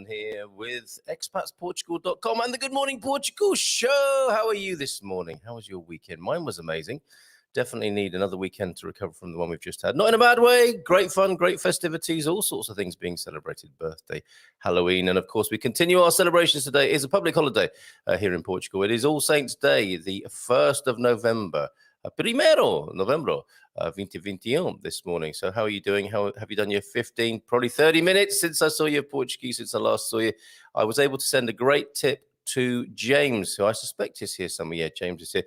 Here with expatsportugal.com and the Good Morning Portugal show. How are you this morning? How was your weekend? Mine was amazing. Definitely need another weekend to recover from the one we've just had. Not in a bad way. Great fun, great festivities, all sorts of things being celebrated. Birthday, Halloween, and of course we continue our celebrations today. It's a public holiday here in Portugal. It is All Saints Day, the 1st of November. Primero Novembro 2021 this morning. So how are you doing? How have you done your 15, probably 30 minutes since I saw you Portuguese, since I last saw you? I was able to send a great tip to James, who I suspect is here somewhere. Yeah, James is here.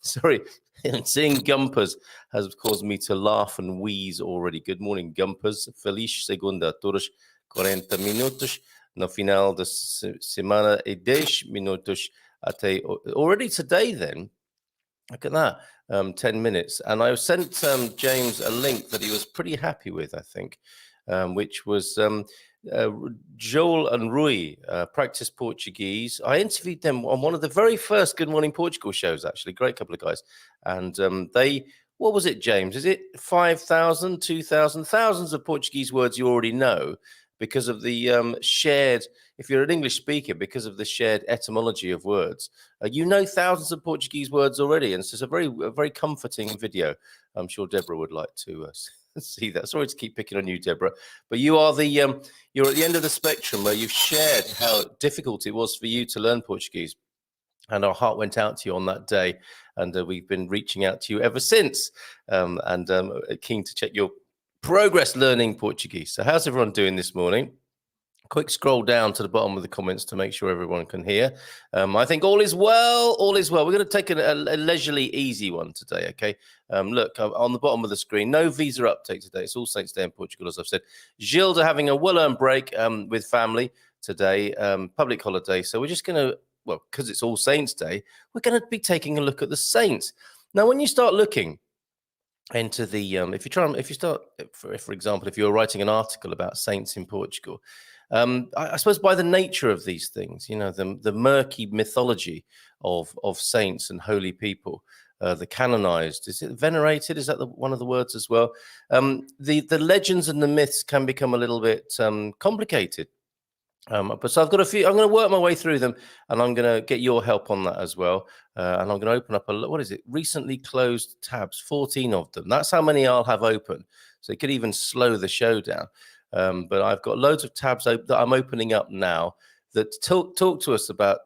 Sorry, seeing Gumpers has caused me to laugh and wheeze already. Good morning, Gumpers. Feliz segunda a todos. 40 minutos no final de semana e 10 minutos até already today then. Look at that, 10 minutes. And I sent James a link that he was pretty happy with, I think, which was Joel and Rui, Practice Portuguese. I interviewed them on one of the very first Good Morning Portugal shows, actually. Great couple of guys. And they, what was it, James? Is it 5,000, 2,000, thousands of Portuguese words you already know because of the shared, if you're an English speaker, because of the shared etymology of words. You know thousands of Portuguese words already, and it's just a very comforting video. I'm sure Deborah would like to see that. Sorry to keep picking on you, Deborah, but you are the you're at the end of the spectrum where you've shared how difficult it was for you to learn Portuguese, and our heart went out to you on that day, and we've been reaching out to you ever since, and keen to check your progress learning Portuguese. So how's everyone doing this morning? Quick scroll down to the bottom of the comments to make sure everyone can hear. I think all is well, all is well. We're going to take a leisurely easy one today, okay? Look, on the bottom of the screen, no visa update today. It's All Saints Day in Portugal, as I've said. Gilda having a well-earned break with family today, public holiday. So we're just going to, well, because it's All Saints Day, we're going to be taking a look at the saints. Now, when you start looking into the, for example, if you're writing an article about saints in Portugal, I suppose by the nature of these things, you know, the murky mythology of saints and holy people, the canonized, is it venerated? Is that one of the words as well? The legends and the myths can become a little bit complicated. But so I've got a few. I'm going to work my way through them, and I'm going to get your help on that as well. And I'm going to open up what is it? Recently closed tabs, 14 of them. That's how many I'll have open. So it could even slow the show down. But I've got loads of tabs that I'm opening up now that talk to us about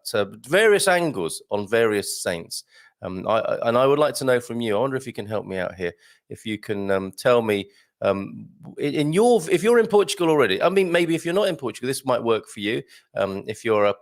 various angles on various saints. I would like to know from you. I wonder if you can help me out here. If you can tell me. If you're in Portugal already, I mean, maybe if you're not in Portugal, this might work for you. If you're a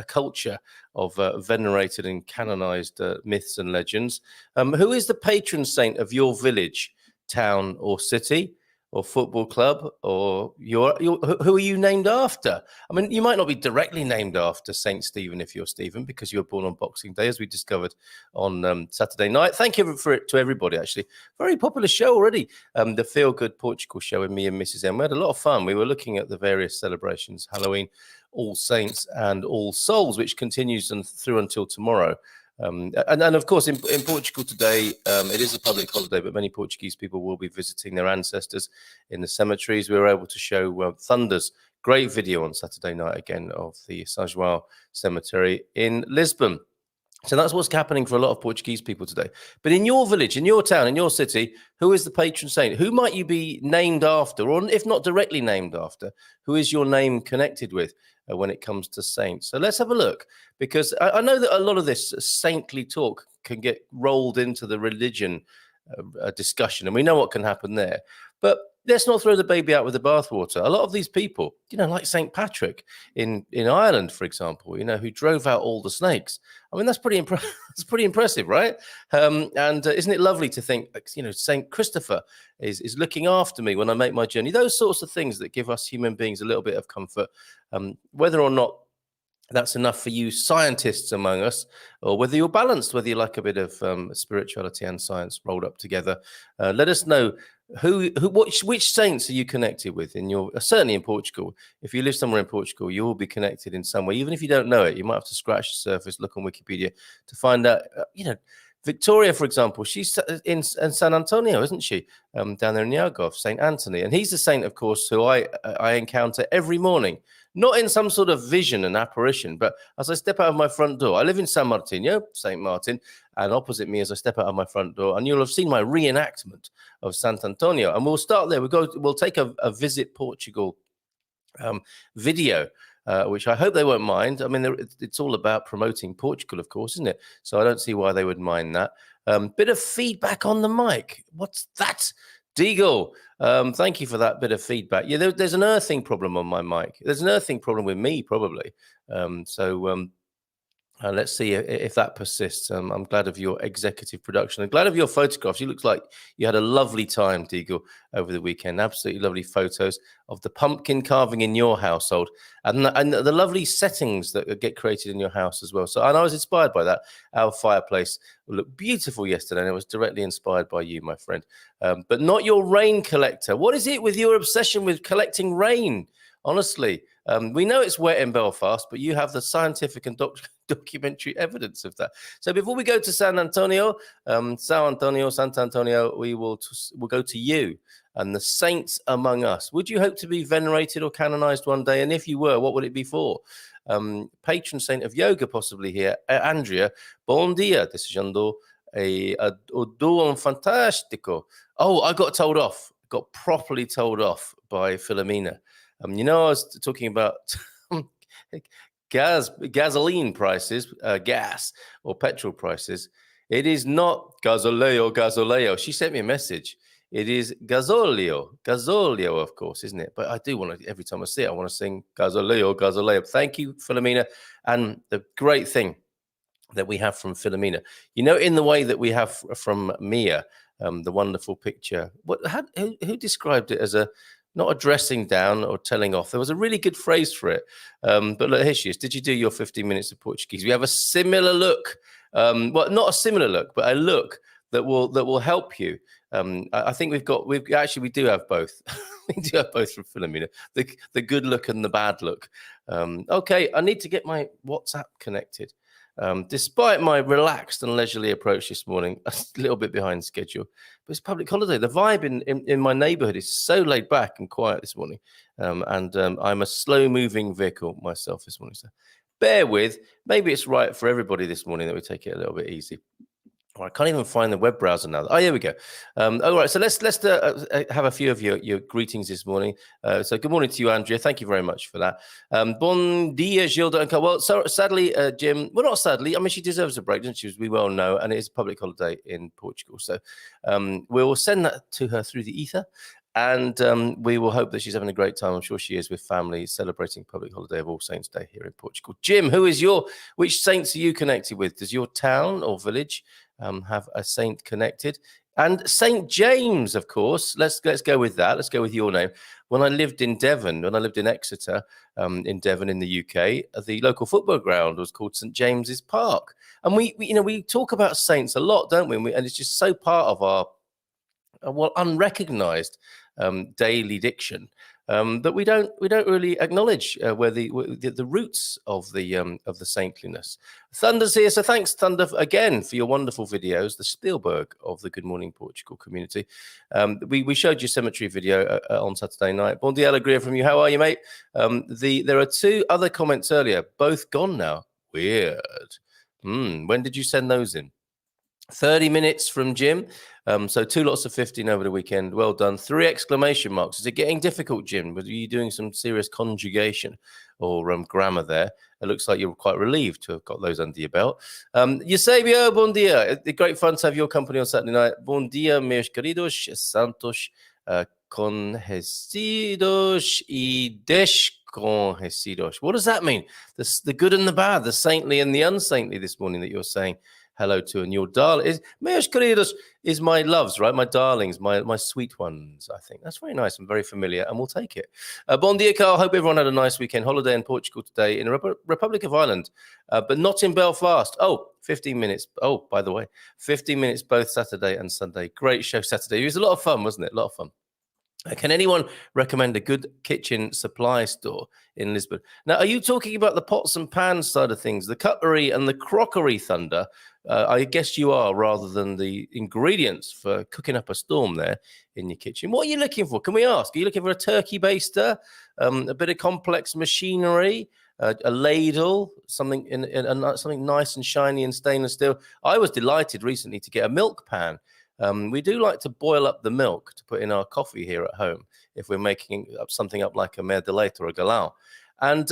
culture of venerated and canonized myths and legends, who is the patron saint of your village, town, or city, or football club, or who are you named after? I mean, you might not be directly named after Saint Stephen if you're Stephen, because you were born on Boxing Day, as we discovered on Saturday night. Thank you to everybody, actually. Very popular show already. The Feel Good Portugal show with me and Mrs. M. We had a lot of fun. We were looking at the various celebrations, Halloween, All Saints, and All Souls, which continues through until tomorrow. And of course, in Portugal today, it is a public holiday, but many Portuguese people will be visiting their ancestors in the cemeteries. We were able to show Thunder's great video on Saturday night again of the São João cemetery in Lisbon. So that's what's happening for a lot of Portuguese people today. But in your village, in your town, in your city, who is the patron saint? Who might you be named after? Or if not directly named after, who is your name connected with when it comes to saints? So let's have a look, because I know that a lot of this saintly talk can get rolled into the religion discussion, and we know what can happen there. But let's not throw the baby out with the bathwater. A lot of these people, like St. Patrick in Ireland, for example, who drove out all the snakes. I mean, that's pretty that's pretty impressive, right? And isn't it lovely to think, St. Christopher is looking after me when I make my journey? Those sorts of things that give us human beings a little bit of comfort, whether or not that's enough for you scientists among us, or whether you're balanced, whether you like a bit of spirituality and science rolled up together. Let us know which saints are you connected with in your, certainly in Portugal. If you live somewhere in Portugal, you will be connected in some way. Even if you don't know it, you might have to scratch the surface, look on Wikipedia to find out, Victoria, for example, she's in San Antonio, isn't she? Down there in the Algarve, St. Anthony. And he's the saint, of course, who I encounter every morning, not in some sort of vision and apparition, but as I step out of my front door. I live in San Martino, St. Martin, and opposite me as I step out of my front door, and you'll have seen my reenactment of Sant Antonio. And we'll start there. We'll take a Visit Portugal video, which I hope they won't mind. I mean, it's all about promoting Portugal, of course, isn't it? So I don't see why they would mind that. Bit of feedback on the mic. What's that? Deagle, thank you for that bit of feedback. Yeah, there's an earthing problem on my mic. There's an earthing problem with me, probably. Let's see if that persists. I'm glad of your executive production. I'm glad of your photographs. You look like you had a lovely time, Deagle, over the weekend. Absolutely lovely photos of the pumpkin carving in your household and the lovely settings that get created in your house as well. And I was inspired by that. Our fireplace looked beautiful yesterday, and it was directly inspired by you, my friend. But not your rain collector. What is it with your obsession with collecting rain? Honestly, we know it's wet in Belfast, but you have the scientific and documentary evidence of that. So before we go to San Antonio, we'll go to you and the saints among us. Would you hope to be venerated or canonized one day? And if you were, what would it be for? Patron saint of yoga, possibly here. Andrea, bon dia, desejando o duo fantastico. Oh, I got told off. Got properly told off by Philomena. I was talking about gasoline prices, gas or petrol prices. It is not gasoleo. She sent me a message. It is gasolio, of course, isn't it? But I do want to, every time I see it, I want to sing gasoleo. Thank you, Philomena. And the great thing that we have from Philomena, in the way that we have from Mia, the wonderful picture. Who described it as not a dressing down or telling off? There was a really good phrase for it. But look, here she is. Did you do your 15 minutes of Portuguese? We have a similar look. Well, not a similar look, but a look that will help you. I think we do have both. We do have both from Philomena. The good look and the bad look. Okay, I need to get my WhatsApp connected. Despite my relaxed and leisurely approach this morning, a little bit behind schedule, but it's public holiday. The vibe in my neighborhood is so laid back and quiet this morning. And I'm a slow moving vehicle myself this morning. So bear with, maybe it's right for everybody this morning that we take it a little bit easy. I can't even find the web browser now. Oh, here we go. All right, so let's have a few of your greetings this morning. So good morning to you, Andrea. Thank you very much for that. Bon dia, Gilda and Well, sadly, Jim, well, not sadly. I mean, she deserves a break, doesn't she? As we well know, and it is a public holiday in Portugal. So we'll send that to her through the ether. And we will hope that she's having a great time. I'm sure she is, with family celebrating public holiday of All Saints Day here in Portugal. Jim, which saints are you connected with? Does your town or village have a saint connected? And St. James, of course. Let's go with that. Let's go with your name. When I lived in Exeter, in Devon in the UK, the local football ground was called St. James's Park. And we talk about saints a lot, don't we? And it's just so part of our unrecognized daily diction that we don't really acknowledge where the roots of the saintliness. Thunder's here, so thanks, Thunder, again for your wonderful videos. The Spielberg of the Good Morning Portugal community. We showed you cemetery video on Saturday night. Bon dia, alegria from you. How are you, mate? There are two other comments earlier, both gone now. Weird. When did you send those in? 30 minutes from Jim. So 2 lots of 15 over the weekend. Well done. 3 exclamation marks. Is it getting difficult, Jim? Were you doing some serious conjugation or grammar there? It looks like you're quite relieved to have got those under your belt. Eusebio, bon dia. Great fun to have your company on Saturday night. Bon dia, meus queridos santos. desconhecidos y desconhecidos. What does that mean? The good and the bad, the saintly and the unsaintly this morning that you're saying hello to. And your darling, meus queridos is my loves, right? My darlings, my sweet ones, I think. That's very nice and very familiar, and we'll take it. Bon dia, Carl. Hope everyone had a nice weekend holiday in Portugal today in the Republic of Ireland, but not in Belfast. Oh, 15 minutes. Oh, by the way, 15 minutes both Saturday and Sunday. Great show Saturday. It was a lot of fun, wasn't it? A lot of fun. Can anyone recommend a good kitchen supply store in Lisbon? Now, are you talking about the pots and pans side of things, the cutlery and the crockery, Thunder? I guess you are, rather than the ingredients for cooking up a storm there in your kitchen. What are you looking for? Can we ask? Are you looking for a turkey baster, a bit of complex machinery, a ladle, something something nice and shiny and stainless steel? I was delighted recently to get a milk pan. We do like to boil up the milk to put in our coffee here at home if we're making something up like a mer de leite or a galão. And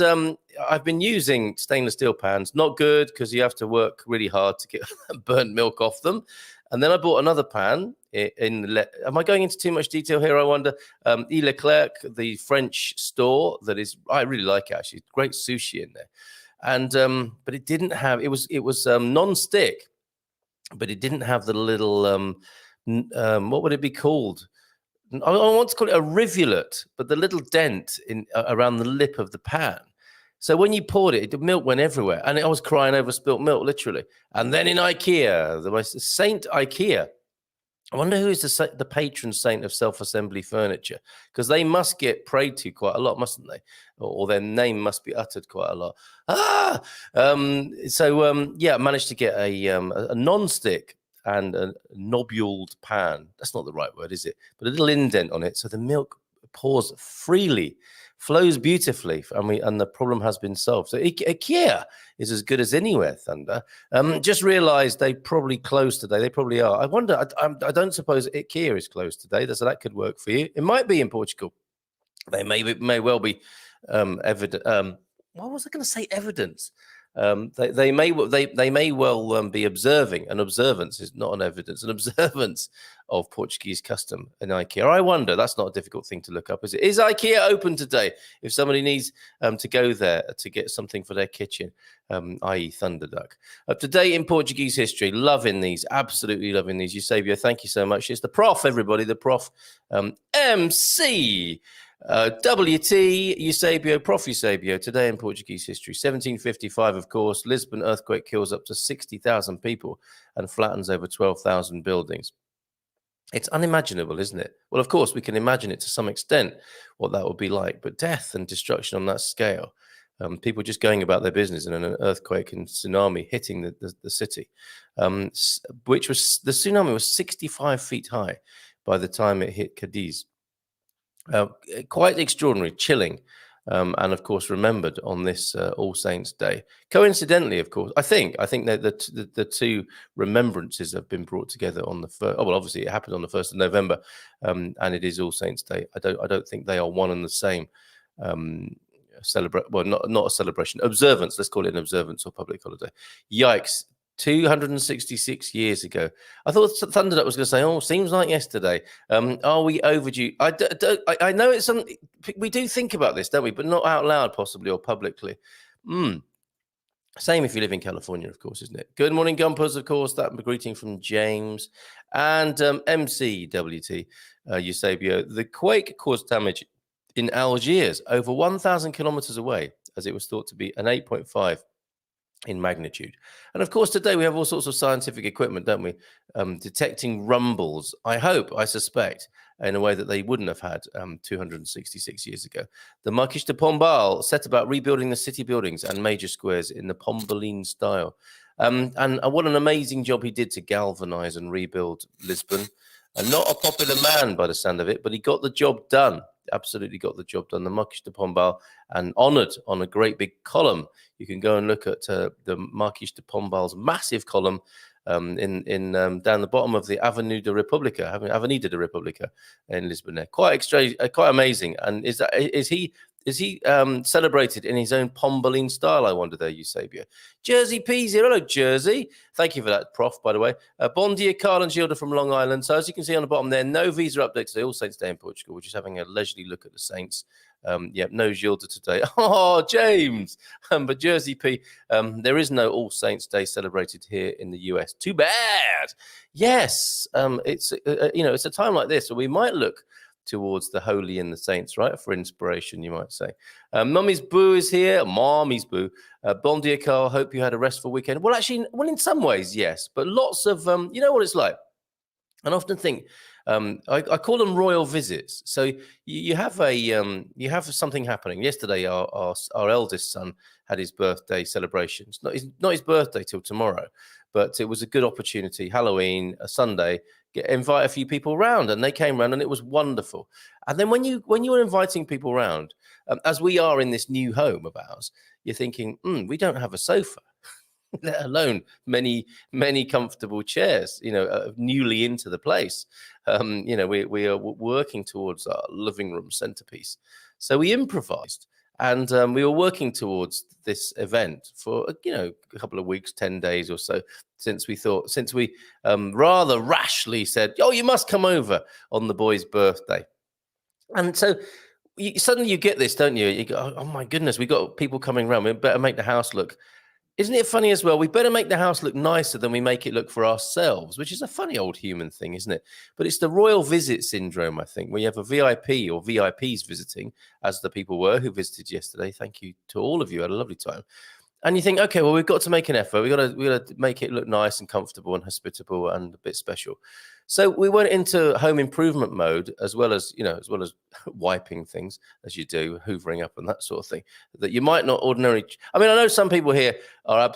I've been using stainless steel pans. Not good, because you have to work really hard to get burnt milk off them. And then I bought another pan. Am I going into too much detail here, I wonder? Leclerc, the French store that is, I really like it, actually. Great sushi in there. And but it didn't have, it was non-stick, but it didn't have the little, what would it be called? I want to call it a rivulet, but the little dent around the lip of the pan. So when you poured it, the milk went everywhere. And I was crying over spilt milk, literally. And then in IKEA, the most Saint IKEA. I wonder who is the patron saint of self-assembly furniture, because they must get prayed to quite a lot, mustn't they? Or their name must be uttered quite a lot. Yeah, I managed to get a non-stick and a nobuled pan. That's not the right word, is it? But a little indent on it, so the milk pours freely, flows beautifully, and the problem has been solved. So IKEA is as good as anywhere, Thunder. Just realised they probably closed today. They probably are. I wonder, I don't suppose IKEA is closed today, so that could work for you. It might be in Portugal. They may well be evident. What was I going to say? Evidence. They may well be observing. An observance is not an evidence. An observance of Portuguese custom in IKEA. I wonder. That's not a difficult thing to look up, is it? Is IKEA open today? If somebody needs to go there to get something for their kitchen, i.e. Thunderduck. Up to date in Portuguese history. Loving these. Absolutely loving these. Eusebio, thank you so much. It's the prof, everybody. The prof. MC. WT Eusebio, Prof. Eusebio, today in Portuguese history. 1755, of course, Lisbon earthquake kills up to 60,000 people and flattens over 12,000 buildings. It's unimaginable, isn't it? Well, of course, we can imagine it to some extent, what that would be like, but death and destruction on that scale, people just going about their business and an earthquake and tsunami hitting the city, which was, the tsunami was 65 feet high by the time it hit Cadiz. Quite extraordinary, chilling, and of course remembered on this All Saints Day. Coincidentally, of course, I think that the two remembrances have been brought together on the first. Oh well, obviously it happened on the 1st of November, and it is All Saints Day. I don't think they are one and the same. Not a celebration, observance. Let's call it an observance or public holiday. Yikes. 266 years ago. I thought Thunderduck was going to say, "Oh, seems like yesterday." Are we overdue? I know it's something we do think about this, don't we? But not out loud, possibly, or publicly. Same if you live in California, of course, isn't it? Good morning, Gumpers. Of course, that greeting from James and MCWT Eusebio. The quake caused damage in Algiers, over 1,000 kilometers away, as it was thought to be an 8.5. In magnitude. And of course, today we have all sorts of scientific equipment, don't we? Detecting rumbles, I suspect, in a way that they wouldn't have had 266 years ago. The Marquis de Pombal set about rebuilding the city buildings and major squares in the Pombaline style. And what an amazing job he did to galvanize and rebuild Lisbon. And not a popular man by the sound of it, but he got the job done. Absolutely got the job done. The Marquis de Pombal, and honoured on a great big column. You can go and look at the Marquis de Pombal's massive column in down the bottom of the Avenida de República in Lisbon. There, quite amazing. And is he celebrated in his own Pombaline style, I wonder there, Eusebio? Jersey Peasy. Hello, Jersey. Thank you for that, Prof, by the way. Bon dia, Carl and Gilda from Long Island. So as you can see on the bottom there, no visa update today. All Saints Day in Portugal. We're just having a leisurely look at the Saints. No Gilda today. Oh, James. But Jersey P, there is no All Saints Day celebrated here in the US. Too bad. Yes, it's a time like this where we might look towards the holy and the saints, right? For inspiration, you might say. Mummy's Boo is here. Mommy's Boo. Bon dia, Carl. Hope you had a restful weekend. Well, actually, in some ways, yes. But lots of, you know what it's like? And I often think, I call them royal visits. So you have something happening. Yesterday, our eldest son had his birthday celebrations. Not his birthday till tomorrow, but it was a good opportunity. Halloween, a Sunday, invite a few people around, and they came around, and it was wonderful. And then when you're inviting people around, as we are in this new home of ours, you're thinking, we don't have a sofa. Let alone many comfortable chairs, newly into the place. We are working towards our living room centerpiece. So we improvised, and we were working towards this event for, a couple of weeks, 10 days or so, since we rather rashly said, oh, you must come over on the boy's birthday. And so suddenly you get this, don't you? You go, oh my goodness, we got people coming around. We better make the house look. Isn't it funny as well? We better make the house look nicer than we make it look for ourselves, which is a funny old human thing, isn't it? But it's the royal visit syndrome, I think, where you have a VIP or VIPs visiting, as the people were who visited yesterday. Thank you to all of you. I had a lovely time. And you think, okay, well, we've got to make an effort. We've got to make it look nice and comfortable and hospitable and a bit special. So we went into home improvement mode, as well as wiping things, as you do, hoovering up and that sort of thing, that you might not ordinarily. I mean, I know some people here are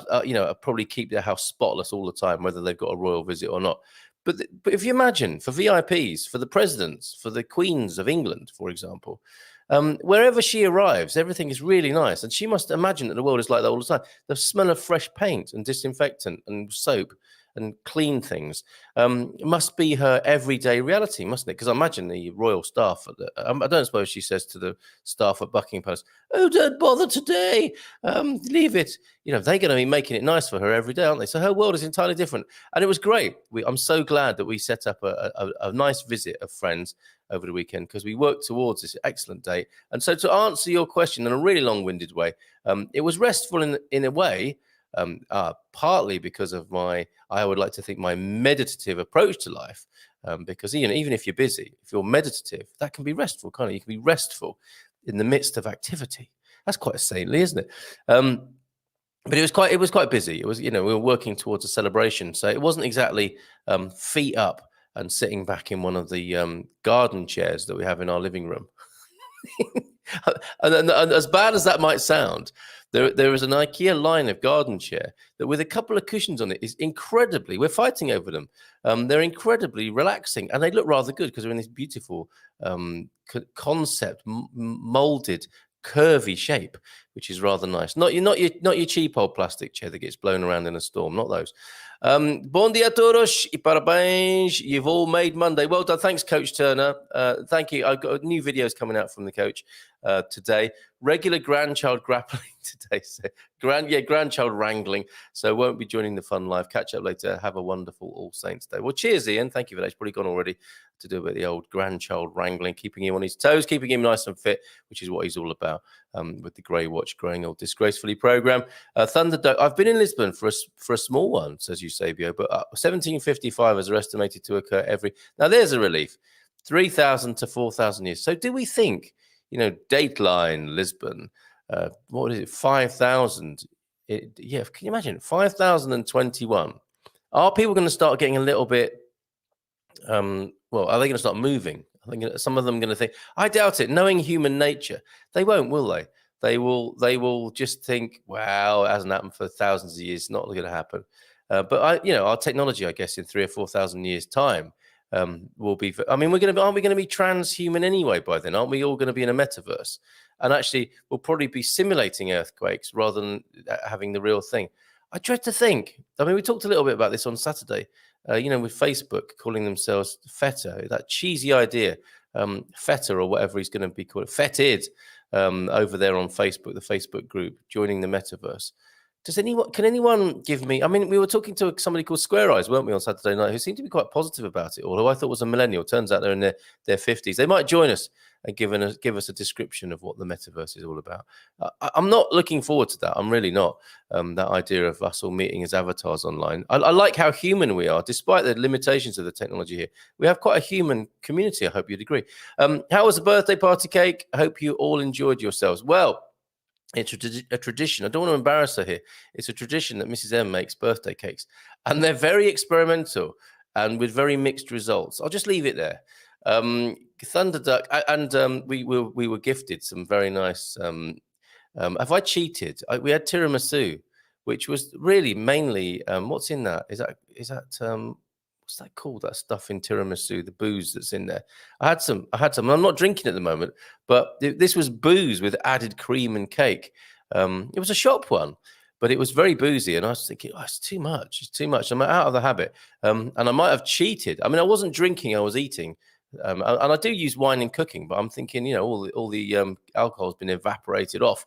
probably keep their house spotless all the time, whether they've got a royal visit or not. But if you imagine, for VIPs, for the presidents, for the queens of England, for example, wherever she arrives, everything is really nice. And she must imagine that the world is like that all the time. The smell of fresh paint and disinfectant and soap and clean things must be her everyday reality, mustn't it? Because I imagine the royal staff, I don't suppose she says to the staff at Buckingham Palace, oh, don't bother today, leave it. They're going to be making it nice for her every day, aren't they? So her world is entirely different. And it was great. I'm so glad that we set up a nice visit of friends over the weekend, because we worked towards this excellent date. And so to answer your question in a really long-winded way, it was restful in a way, partly because of I would like to think, my meditative approach to life, because even if you're busy, if you're meditative, that can be restful, can't it? You can be restful in the midst of activity. That's quite saintly, isn't it? But it was quite busy. It was, we were working towards a celebration, so it wasn't exactly feet up and sitting back in one of the garden chairs that we have in our living room. and as bad as that might sound, there is an IKEA line of garden chair that, with a couple of cushions on it, is incredibly, we're fighting over them. They're incredibly relaxing, and they look rather good because they're in this beautiful concept molded curvy shape, which is rather nice. Not your cheap old plastic chair that gets blown around in a storm, not those. Bom dia a todos e parabéns. You've all made Monday. Well done. Thanks, Coach Turner. Thank you. I've got new videos coming out from the coach today. Regular grandchild grappling today. So grandchild wrangling. So won't be joining the fun live. Catch up later. Have a wonderful All Saints Day. Well, cheers, Ian. Thank you for that. It's probably gone already, to do with the old grandchild wrangling, keeping him on his toes, keeping him nice and fit, which is what he's all about, with the Grey Watch growing old disgracefully program. Thunderdome. I've been in Lisbon for a small one, says Eusebio, but 1755 is estimated to occur every. Now there's a relief, 3,000 to 4,000 years. So do we think, Dateline Lisbon, what is it, 5,000? Yeah, can you imagine 5,021? Are people going to start getting a little bit? Well, are they going to start moving? I think some of them are going to think. I doubt it. Knowing human nature, they won't, will they? They will just think, wow, it hasn't happened for thousands of years. It's not going to happen. But our technology, I guess, in 3,000 or 4,000 years' time, will be. I mean, aren't we going to be transhuman anyway by then? Aren't we all going to be in a metaverse? And actually, we'll probably be simulating earthquakes rather than having the real thing. I dread to think. I mean, we talked a little bit about this on Saturday. With Facebook calling themselves Feta, that cheesy idea, Feta or whatever he's going to be called, Fetid, over there on Facebook, the Facebook group, joining the metaverse. Can anyone give me, I mean, we were talking to somebody called Square Eyes, weren't we, on Saturday night, who seemed to be quite positive about it, although I thought was a millennial. Turns out they're in their 50s. They might join us and give us a description of what the metaverse is all about. I'm not looking forward to that. I'm really not. That idea of us all meeting as avatars online. I like how human we are, despite the limitations of the technology here. We have quite a human community. I hope you'd agree. How was the birthday party cake? I hope you all enjoyed yourselves. Well, it's a tradition. I don't want to embarrass her here. It's a tradition that Mrs. M makes birthday cakes, and they're very experimental and with very mixed results. I'll just leave it there. Thunder Duck, and we were gifted some very nice. Have I cheated? We had tiramisu, which was really mainly what's in that? Is that what's that called? That stuff in tiramisu, the booze that's in there. I had some. I'm not drinking at the moment, but this was booze with added cream and cake. It was a shop one, but it was very boozy, and I was thinking, oh, it's too much. It's too much. I'm out of the habit, and I might have cheated. I mean, I wasn't drinking. I was eating. And I do use wine in cooking, but I'm thinking, you know, all the alcohol has been evaporated off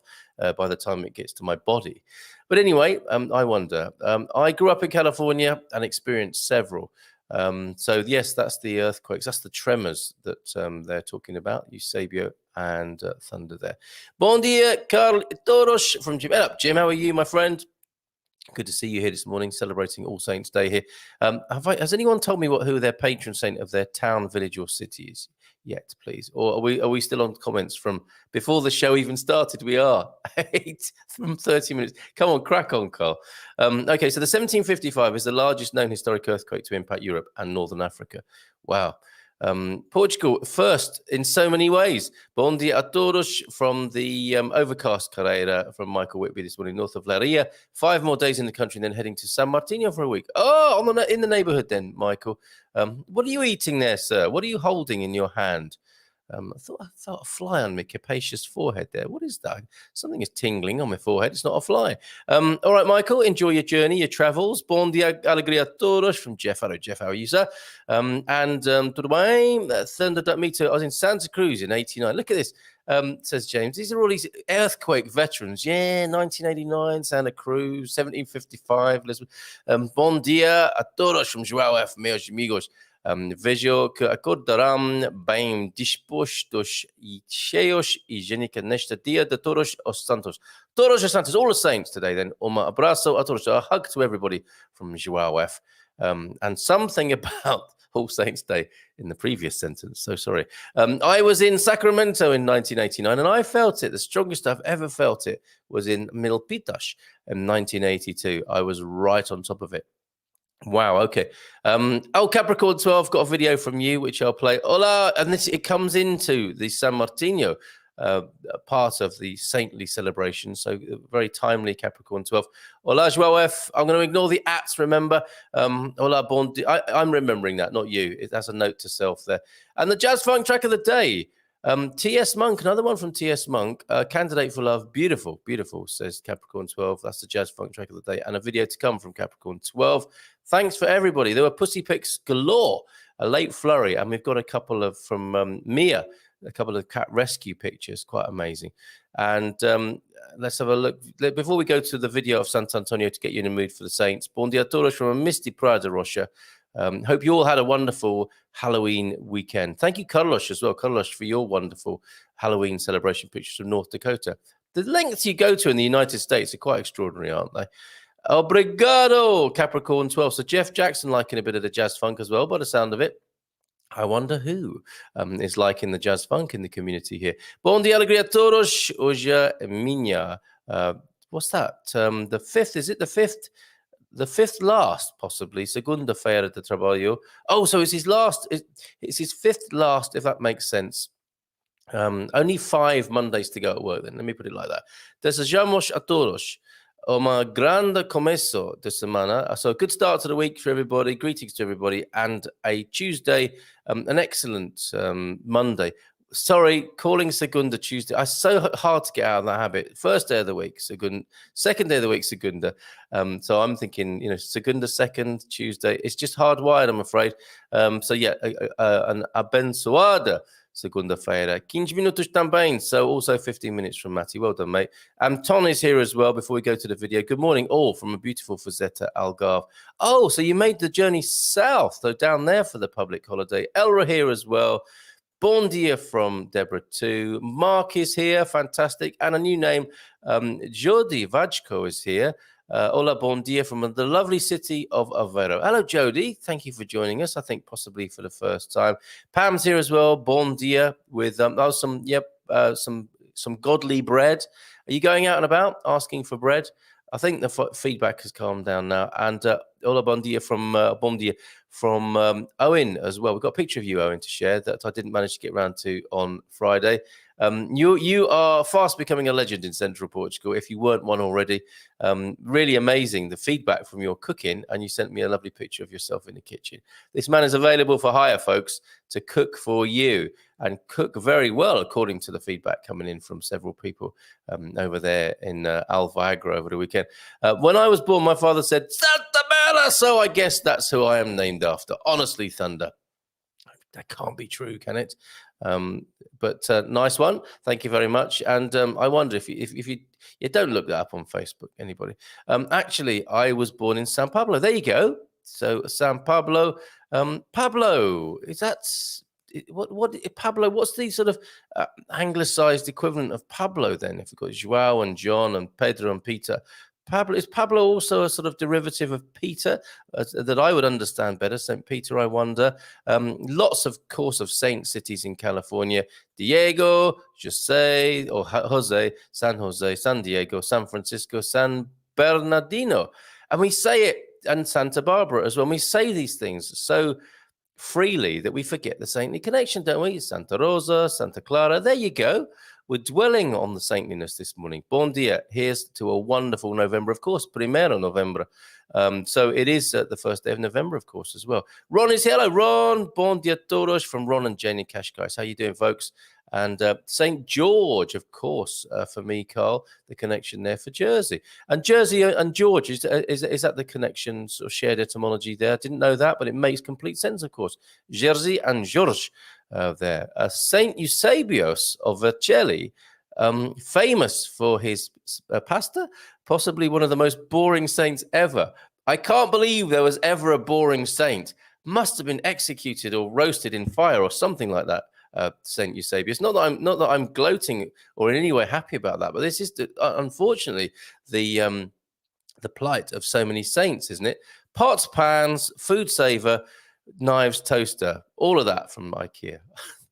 by the time it gets to my body. But anyway, I wonder. I grew up in California and experienced several. So yes, that's the earthquakes. That's the tremors that they're talking about. Eusebio and Thunder there. Bon dia, Carl Toros from Jim. Hello, Jim. How are you, my friend? Good to see you here this morning, celebrating All Saints Day here. Has anyone told me who their patron saint of their town, village, or city is yet, please? Or are we still on comments from before the show even started? We are 8 from 30 minutes. Come on, crack on, Carl. Okay, so the 1755 is the largest known historic earthquake to impact Europe and Northern Africa. Wow. Portugal, first in so many ways. Bon dia a todos from the overcast Carreira from Michael Whitby this morning, north of Leiria. 5 more days in the country and then heading to San Martino for a week. Oh, in the neighborhood then, Michael. What are you eating there, sir? What are you holding in your hand? I thought a fly on my capacious forehead there. What is that? Something is tingling on my forehead. It's not a fly. All right, Michael, enjoy your journey, your travels. Bon dia, alegria todos from Jeff. Hello, Jeff. How are you, sir? And to the way, Thunder Duck, me too. I was in Santa Cruz in 89. Look at this. Says James. These are all these earthquake veterans. Yeah, 1989, Santa Cruz, 1755, Lisbon. Bon dia a todos from João F. Meus amigos. Vejo que acordarão bem dispostos e cheios e higiênica neste dia de todos os santos. Todos os santos, all the saints today then. Abraço a todos. A hug to everybody from João F. And something about All Saints Day in the previous sentence. So sorry. I was in Sacramento in 1989 and I felt it. The strongest I've ever felt it was in Milpitas in 1982. I was right on top of it. Wow. Okay. Capricorn 12 got a video from you, which I'll play. Hola. And it comes into the San Martino part of the saintly celebration. So very timely, Capricorn 12. Hola, João F. I'm going to ignore the ats, remember. Hola, bon dia. I'm remembering that, not you. That's a note to self there. And the Jazz Funk track of the day. T.S. Monk, another one from T.S. Monk, Candidate for Love. Beautiful, beautiful, says Capricorn 12. That's the Jazz Funk track of the day. And a video to come from Capricorn 12. Thanks for everybody. There were pussy pics galore, a late flurry. And we've got a couple of from Mia, a couple of cat rescue pictures. Quite amazing. And let's have a look. Before we go to the video of Sant'Antonio to get you in the mood for the Saints, Bon dia todos from a misty Prada Rocha. Hope you all had a wonderful Halloween weekend. Thank you, Carlos, as well. Carlos, for your wonderful Halloween celebration pictures from North Dakota. The lengths you go to in the United States are quite extraordinary, aren't they? Obrigado, Capricorn 12. So Jeff Jackson liking a bit of the jazz funk as well, by the sound of it. I wonder who is liking the jazz funk in the community here. Bon dia, alegria a todos. Hoje minha. What's that? The 5th, is it the 5th? The 5th last, possibly. Segunda-feira de trabalho. Oh, so it's his last. It's his 5th last, if that makes sense. Only 5 Mondays to go at work, then. Let me put it like that. Desejamos a todos uma grande começo de semana. So a good start to the week for everybody. Greetings to everybody. And a Tuesday, an excellent Monday. Sorry, calling Segunda Tuesday. It's so hard to get out of that habit. First day of the week, Segunda. Second day of the week, Segunda. So I'm thinking, Segunda, second, Tuesday. It's just hardwired, I'm afraid. So yeah, an abençoada segunda-feira. 15 minutos também, so also 15 minutes from Matty. Well done, mate. Tom is here as well before we go to the video. Good morning, all, from a beautiful Fazetta, Algarve. Oh, so you made the journey south, so down there for the public holiday. Elra here as well. Bon dia from Deborah too. Mark is here, fantastic. And a new name, Jody Vajko is here. Hola, bon dia from the lovely city of Aveiro. Hello, Jody. Thank you for joining us. I think possibly for the first time. Pam's here as well. Bon dia with some godly bread. Are you going out and about asking for bread? I think the feedback has calmed down now. And hola, bon dia from Owen as well. We've got a picture of you, Owen, to share that I didn't manage to get around to on Friday. You are fast becoming a legend in Central Portugal, if you weren't one already. Really amazing, the feedback from your cooking, and you sent me a lovely picture of yourself in the kitchen. This man is available for hire, folks, to cook for you, and cook very well, according to the feedback coming in from several people over there in Alviagra over the weekend. When I was born, my father said, Santa Bella, so I guess that's who I am named after. Honestly, Thunder. That can't be true, can it? But nice one. Thank you very much. And I wonder if you don't look that up on Facebook, anybody. Actually, I was born in San Pablo. There you go. So San Pablo. Pablo, is that what Pablo? What's the sort of anglicized equivalent of Pablo then? If we've got João and John and Pedro and Peter. Pablo, is Pablo also a sort of derivative of Peter that I would understand better? St. Peter, I wonder. Lots, of course, of saint cities in California. Diego, Jose, or Jose, San Diego, San Francisco, San Bernardino. And we say it, and Santa Barbara as well. And we say these things so freely that we forget the saintly connection, don't we? Santa Rosa, Santa Clara, there you go. We're dwelling on the saintliness this morning. Bon dia. Here's to a wonderful November, of course. Primero November. So it is the first day of November, of course, as well. Ron is here. Hello, Ron. Bon dia todos from Ron and Janie Kashkais. How you doing, folks? And St. George, of course, for me, Carl, the connection there for Jersey. And Jersey and George, is that the connection, sort of shared etymology there? I didn't know that, but it makes complete sense, of course. Jersey and George there. St. Eusebius of Vercelli, famous for his pasta, possibly one of the most boring saints ever. I can't believe there was ever a boring saint. Must have been executed or roasted in fire or something like that. Saint Eusebius. Not that I'm gloating or in any way happy about that, but this is unfortunately the plight of so many saints, isn't it? Pots, pans, food saver, knives, toaster, all of that from IKEA.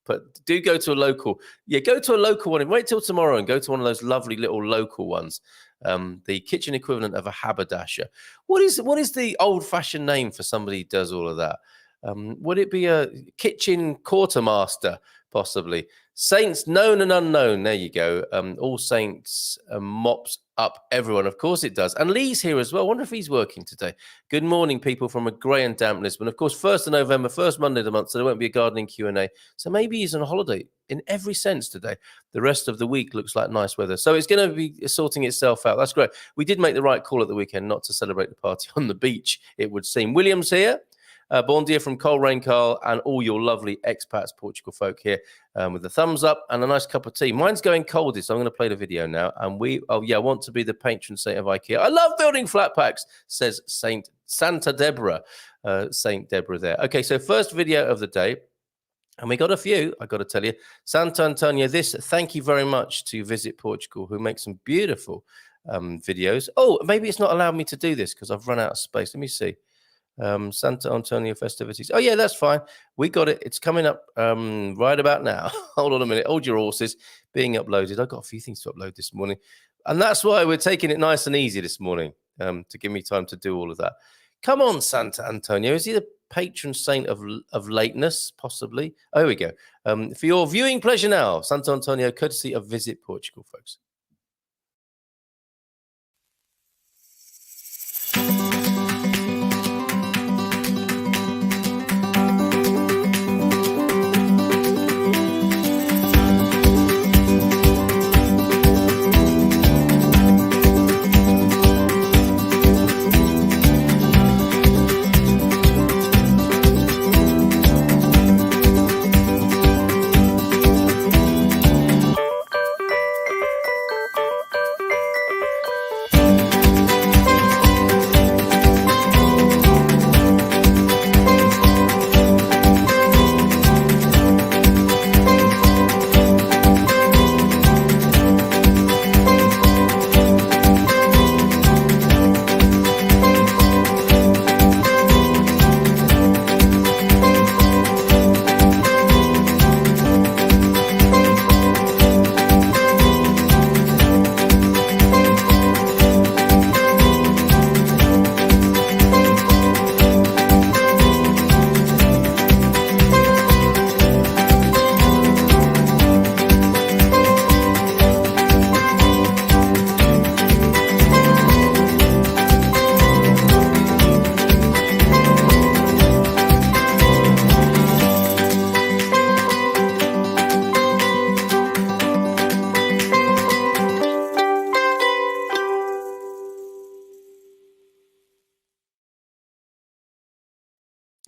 But do go to a local. Yeah, go to a local one. Wait till tomorrow and go to one of those lovely little local ones. The kitchen equivalent of a haberdasher. What is the old-fashioned name for somebody who does all of that? Would it be a kitchen quartermaster, possibly? Saints known and unknown. There you go. All Saints mops up everyone. Of course it does. And Lee's here as well. I wonder if he's working today. Good morning, people from a grey and damp Lisbon. Of course, 1st of November, first Monday of the month, so there won't be a gardening Q&A. So maybe he's on holiday in every sense today. The rest of the week looks like nice weather. So it's going to be sorting itself out. That's great. We did make the right call at the weekend not to celebrate the party on the beach, it would seem. William's here. Bon dia from Coleraine Carl and all your lovely expats, Portugal folk here with the thumbs up and a nice cup of tea. Mine's going coldest, so I'm going to play the video now. And I want to be the patron saint of IKEA. I love building flat packs, says Santa Deborah, Saint Deborah there. Okay, so first video of the day. And we got a few, I got to tell you. Santo Antonio, thank you very much to Visit Portugal, who make some beautiful videos. Oh, maybe it's not allowed me to do this because I've run out of space. Let me see. Santa Antonio festivities. Oh, yeah, that's fine. We got it. It's coming up right about now. Hold on a minute. Hold your horses. Being uploaded. I've got a few things to upload this morning. And that's why we're taking it nice and easy this morning to give me time to do all of that. Come on, Santa Antonio. Is he the patron saint of lateness, possibly? Oh, here we go. For your viewing pleasure now, Santa Antonio, courtesy of Visit Portugal, folks.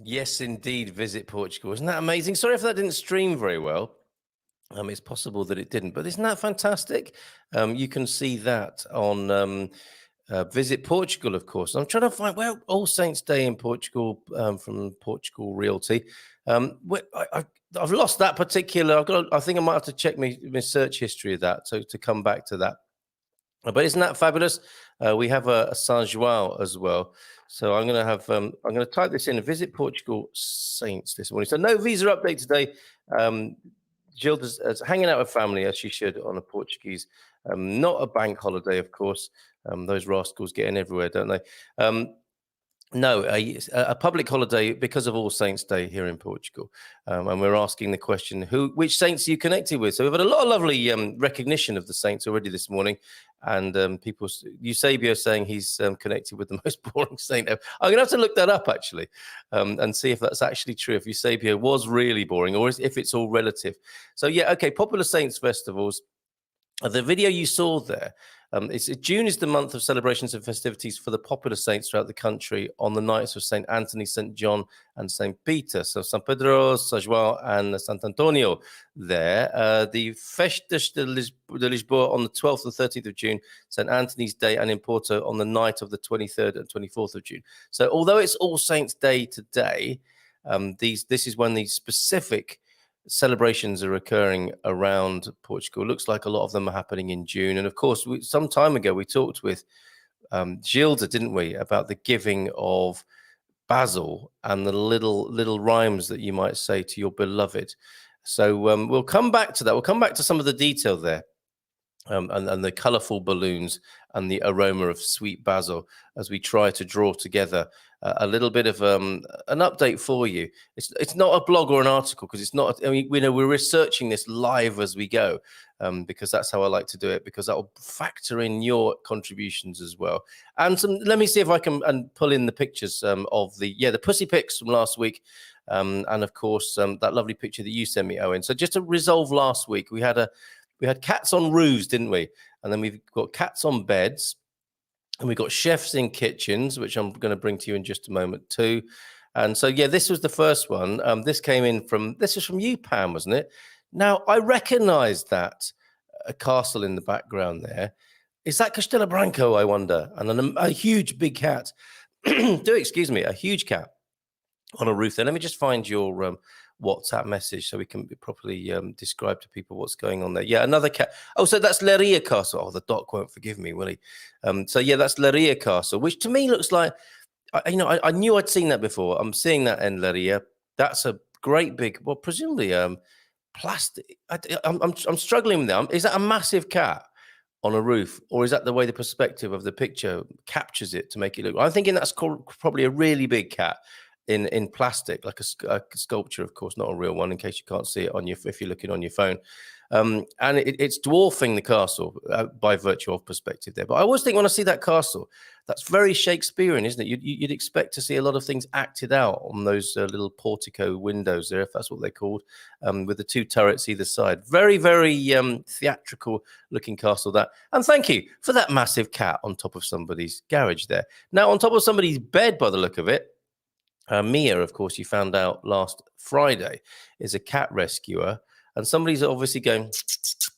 Yes, indeed. Visit Portugal. Isn't that amazing? Sorry if that didn't stream very well. It's possible that it didn't, but isn't that fantastic? You can see that on Visit Portugal, of course. I'm trying to find All Saints Day in Portugal from Portugal Realty. I've lost that particular. I think I might have to check my search history of that to come back to that. But isn't that fabulous? We have a San João as well. So I'm going to have I'm going to type this in. Visit Portugal Saints this morning. So no visa update today. Gilda's hanging out with family as she should on a Portuguese. Not a bank holiday, of course. Those rascals get in everywhere, don't they? No, a public holiday because of All Saints Day here in Portugal. And we're asking the question, which saints are you connected with? So we've had a lot of lovely recognition of the saints already this morning. And people, Eusebio saying he's connected with the most boring saint ever. I'm going to have to look that up, actually, and see if that's actually true, if Eusebio was really boring or if it's all relative. So, yeah, okay, popular saints festivals. The video you saw there, June is the month of celebrations and festivities for the popular saints throughout the country on the nights of St. Anthony, St. John, and St. Peter. So San Pedro, São João, and Sant Antonio there. The Festas de Lisboa on the 12th and 13th of June, St. Anthony's Day, and in Porto on the night of the 23rd and 24th of June. So although it's All Saints Day today, this is when these specific celebrations are occurring around Portugal. Looks like a lot of them are happening in June. And of course, some time ago, we talked with Gilda, didn't we, about the giving of basil and the little rhymes that you might say to your beloved. So we'll come back to that. We'll come back to some of the detail there. And the colourful balloons and the aroma of sweet basil as we try to draw together a little bit of an update for you. It's not a blog or an article because it's not. I mean, we're researching this live as we go because that's how I like to do it, because that will factor in your contributions as well. And let me see if I can pull in the pictures of the pussy pics from last week. And of course, that lovely picture that you sent me, Owen. So just to resolve last week, we had cats on roofs, didn't we? And then we've got cats on beds. And we've got chefs in kitchens, which I'm going to bring to you in just a moment too. And so, yeah, this was the first one. This was from you, Pam, wasn't it? Now, I recognise that a castle in the background there. Is that Castelo Branco, I wonder? And a huge big cat. Excuse me, a huge cat on a roof there. Let me just find your WhatsApp message so we can properly describe to people what's going on there. Yeah, another cat. Oh, so that's Leiria Castle. Oh, the doc won't forgive me, will he? So yeah, that's Leiria Castle, which to me looks like, I knew I'd seen that before. I'm seeing that in Leiria. That's a great big, well, presumably plastic. I'm struggling with that. Is that a massive cat on a roof, or is that the way the perspective of the picture captures it to make it look? I'm thinking that's probably a really big cat in plastic, like a sculpture, of course, not a real one, in case you can't see it if you're looking on your phone. And it's dwarfing the castle by virtue of perspective there. But I always think when I see that castle, that's very Shakespearean, isn't it? You'd expect to see a lot of things acted out on those little portico windows there, if that's what they're called, with the two turrets either side. Very, very theatrical looking castle that. And thank you for that massive cat on top of somebody's garage there. Now, on top of somebody's bed, by the look of it, Mia, of course, you found out last Friday, is a cat rescuer. And somebody's obviously going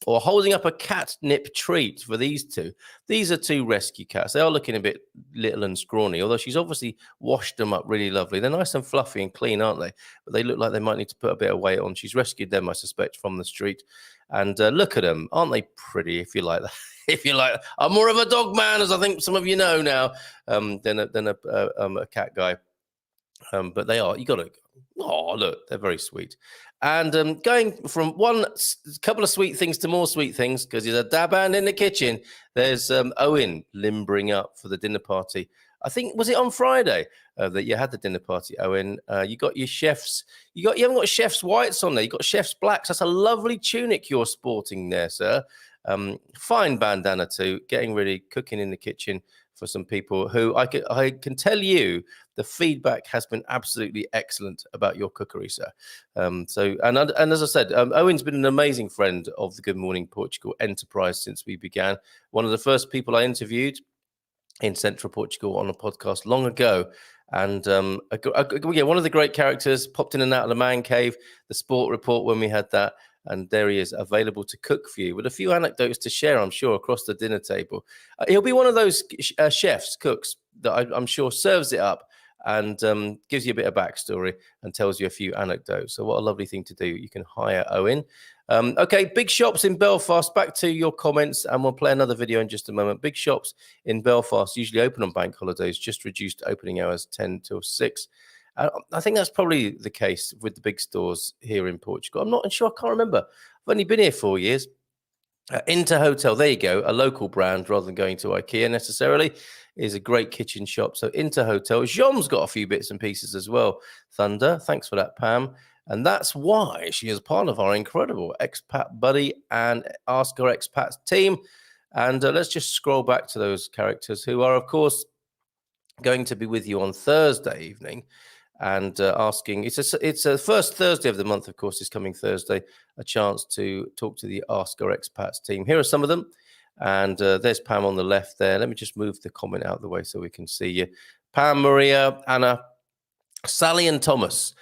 or holding up a catnip treat for these two. These are two rescue cats. They are looking a bit little and scrawny, although she's obviously washed them up really lovely. They're nice and fluffy and clean, aren't they? But they look like they might need to put a bit of weight on. She's rescued them, I suspect, from the street. And look at them. Aren't they pretty, if you like that? If you like, I'm more of a dog man, as I think some of you know now, than a cat guy. But they are, you got to, oh, look, they're very sweet. And going from one couple of sweet things to more sweet things, because there's a dab hand in the kitchen, there's Owen limbering up for the dinner party. I think, was it on Friday that you had the dinner party, Owen? You got your chef's, you haven't got chef's whites on there, you got chef's blacks. That's a lovely tunic you're sporting there, sir. Fine bandana too, getting ready, cooking in the kitchen for some people who I can tell you the feedback has been absolutely excellent about your cookery, sir. And as I said, Owen's been an amazing friend of the Good Morning Portugal enterprise since we began. One of the first people I interviewed in central Portugal on a podcast long ago. And one of the great characters popped in and out of the man cave, the sport report when we had that. And there he is, available to cook for you with a few anecdotes to share, I'm sure, across the dinner table. He'll be one of those chefs, cooks, that I'm sure serves it up and gives you a bit of backstory and tells you a few anecdotes. So what a lovely thing to do. You can hire Owen. Okay, big shops in Belfast. Back to your comments, and we'll play another video in just a moment. Big shops in Belfast usually open on bank holidays, just reduced opening hours 10 till 6. I think that's probably the case with the big stores here in Portugal. I'm not sure. I can't remember. I've only been here 4 years. Inter Hotel, there you go, a local brand rather than going to IKEA necessarily, is a great kitchen shop. So Inter Hotel. Jean's got a few bits and pieces as well. Thunder, thanks for that, Pam. And that's why she is part of our incredible Expat Buddy and Ask Our Expats team. And let's just scroll back to those characters who are, of course, going to be with you on Thursday evening. And asking, it's a first Thursday of the month, of course, this coming Thursday, a chance to talk to the Ask Our Expats team. Here are some of them. And there's Pam on the left there. Let me just move the comment out of the way so we can see you. Pam, Maria, Anna, Sally and Thomas,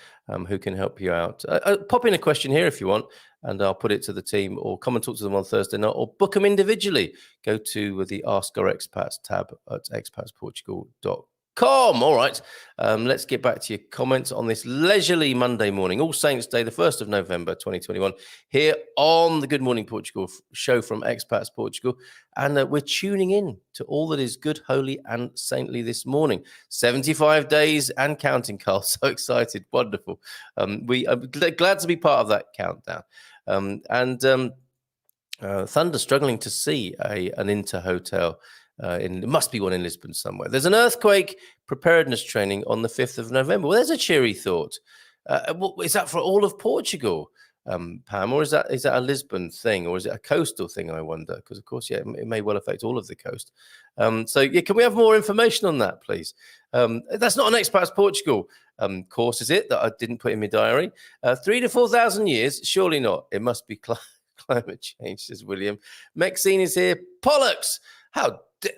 who can help you out. Pop in a question here if you want, and I'll put it to the team, or come and talk to them on Thursday night, or book them individually. Go to the Ask Our Expats tab at expatsportugal.com. All right, let's get back to your comments on this leisurely Monday morning, All Saints Day, the 1st of November 2021, here on the Good Morning Portugal show from Expats Portugal. And we're tuning in to all that is good, holy and saintly this morning. 75 days and counting, Carl. So excited. Wonderful. We are glad to be part of that countdown. Thunder struggling to see an Inter Hotel. There must be one in Lisbon somewhere. There's an earthquake preparedness training on the 5th of November. Well, there's a cheery thought. Is that for all of Portugal, Pam, or is that a Lisbon thing, or is it a coastal thing, I wonder? Because, of course, it may well affect all of the coast. Can we have more information on that, please? That's not an Expats Portugal course, is it, that I didn't put in my diary? 3,000 to 4,000 years? Surely not. It must be climate change, says William. Maxine is here. Pollux!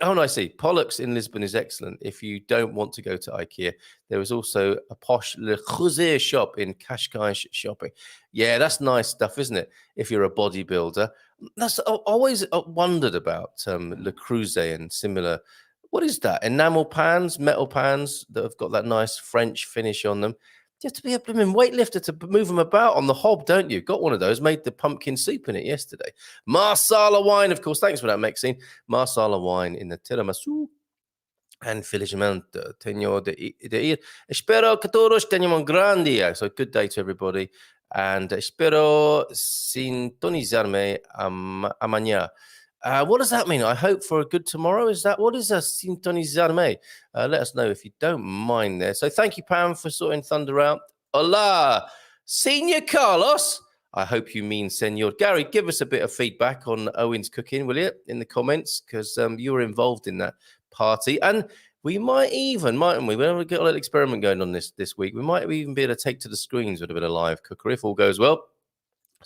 Oh, no, I see. Pollux in Lisbon is excellent. If you don't want to go to IKEA, there is also a posh Le Creuset shop in Cascais Shopping. Yeah, that's nice stuff, isn't it? If you're a bodybuilder. That's always wondered about Le Creuset and similar. What is that? Enamel pans, metal pans that have got that nice French finish on them. You have to be a blooming weightlifter to move them about on the hob, don't you? Got one of those, made the pumpkin soup in it yesterday. Marsala wine, of course. Thanks for that, Maxine. Marsala wine in the tiramisu. And felizmente, tenho de ir. Espero que todos tenham um grande dia. So good day to everybody. And espero sintonizarme amanhã. What does that mean? I hope for a good tomorrow. What is a sintonizarme? Let us know if you don't mind there. So thank you, Pam, for sorting Thunder out. Hola, Senor Carlos. I hope you mean Senor. Gary, give us a bit of feedback on Owen's cooking, will you, in the comments? Because you were involved in that party. And we might even, mightn't we? We've got a little experiment going on this week. We might even be able to take to the screens with a bit of live cookery if all goes well.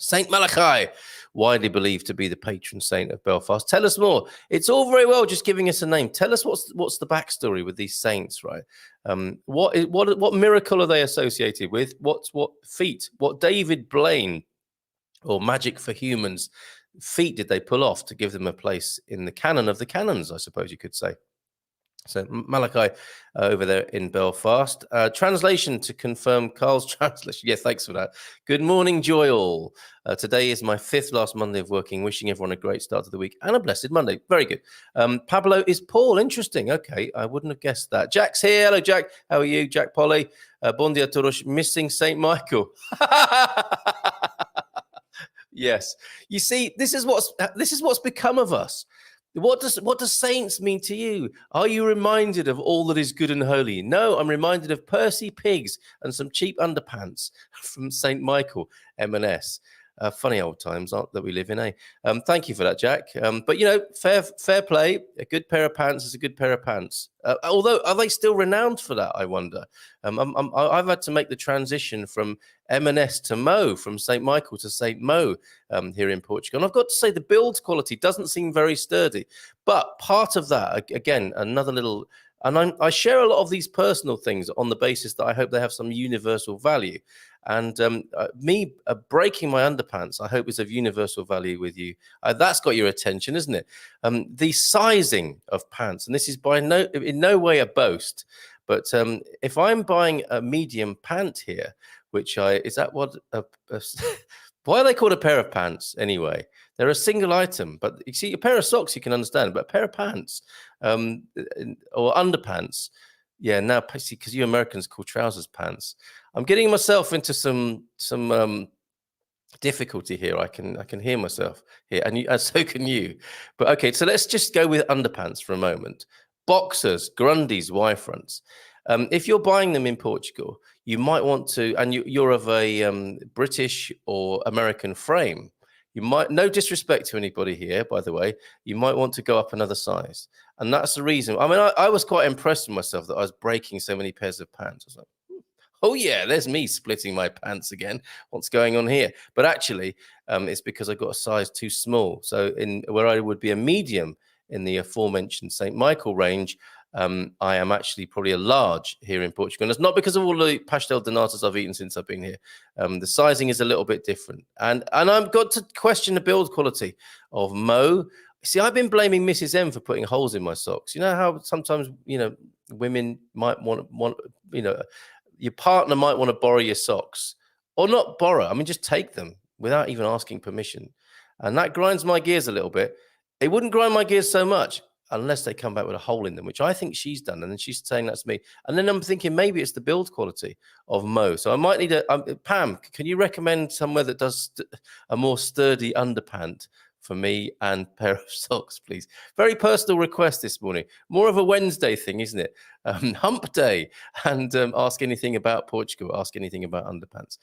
Saint Malachi, widely believed to be the patron saint of Belfast. Tell us more. It's all very well just giving us a name. Tell us what's the backstory with these saints, right? What miracle are they associated with? What feat? What David Blaine or Magic for Humans feat did they pull off to give them a place in the canon of the canons, I suppose you could say? So Malachi over there in Belfast. Translation to confirm Carl's translation. Yeah, thanks for that. Good morning, joy all. Today is my 5th last Monday of working. Wishing everyone a great start to the week and a blessed Monday. Very good. Pablo is Paul. Interesting. Okay, I wouldn't have guessed that. Jack's here. Hello, Jack. How are you? Jack Polly. Bon dia todos. Missing St. Michael. Yes. You see, this is what's become of us. What does saints mean to you? Are you reminded of all that is good and holy? No, I'm reminded of Percy Pigs and some cheap underpants from St. Michael, M&S. Funny old times that we live in, eh? Thank you for that, Jack. But, fair play. A good pair of pants is a good pair of pants. Although, are they still renowned for that? I wonder. I've had to make the transition from M&S to Mo, from St. Michael to St. Mo here in Portugal. And I've got to say, the build quality doesn't seem very sturdy. But part of that, again, another little... And I share a lot of these personal things on the basis that I hope they have some universal value. And me breaking my underpants, I hope, is of universal value with you. That's got your attention, isn't it? The sizing of pants, and this is in no way a boast, but if I'm buying a medium pant here, is that what? Why are they called a pair of pants anyway? They're a single item, but you see, a pair of socks you can understand, but a pair of pants or underpants, yeah. Now, see, because you Americans call trousers pants. I'm getting myself into some difficulty here. I can hear myself here, and so can you. But okay, so let's just go with underpants for a moment. Boxers, grundies, Y-fronts. If you're buying them in Portugal, you might want to, and you're of a British or American frame. You might, no disrespect to anybody here, by the way, you might want to go up another size. And that's the reason. I mean, I was quite impressed with myself that I was breaking so many pairs of pants. I was like, oh yeah, there's me splitting my pants again. What's going on here? But actually, it's because I got a size too small. So where I would be a medium in the aforementioned St. Michael range, I am actually probably a large here in Portugal. And it's not because of all the pastel de natas I've eaten since I've been here. The sizing is a little bit different. And I've got to question the build quality of Mo. See, I've been blaming Mrs. M for putting holes in my socks. You know how sometimes, women might want, your partner might want to borrow your socks, or not borrow. I mean, just take them without even asking permission. And that grinds my gears a little bit. It wouldn't grind my gears so much unless they come back with a hole in them, which I think she's done. And then she's saying that's me. And then I'm thinking maybe it's the build quality of Mo. So I might need Pam, can you recommend somewhere that does a more sturdy underpant for me and pair of socks, please? Very personal request this morning. More of a Wednesday thing, isn't it? Hump day, and ask anything about Portugal, ask anything about underpants.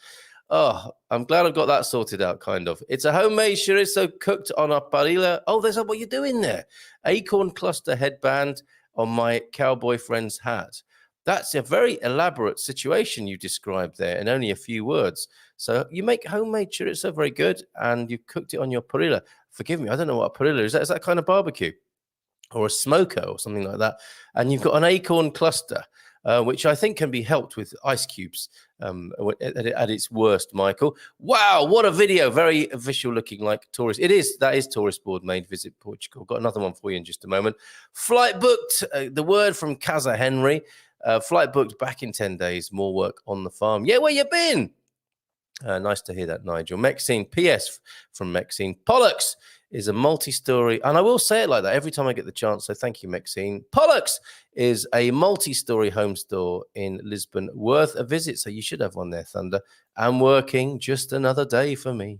Oh, I'm glad I've got that sorted out, kind of. It's a homemade chorizo cooked on a parrilla. Oh, there's what you're doing there. Acorn cluster headband on my cowboy friend's hat. That's a very elaborate situation you described there in only a few words. So you make homemade chorizo, very good, and you cooked it on your parrilla. Forgive me, I don't know what a parrilla is. Is that kind of barbecue or a smoker or something like that? And you've got an acorn cluster, which I think can be helped with ice cubes at its worst, Michael. Wow, what a video. Very visual looking, like tourist. That is tourist board made Visit Portugal. Got another one for you in just a moment. Flight booked, the word from Casa Henry. Flight booked back in 10 days. More work on the farm. Yeah, where you been? Nice to hear that, Nigel. Maxine, PS from Maxine. Pollux is a multi-story, and I will say it like that every time I get the chance, so thank you, Maxine. Pollux is a multi-story home store in Lisbon, worth a visit, so you should have one there, Thunder. I'm working, just another day for me,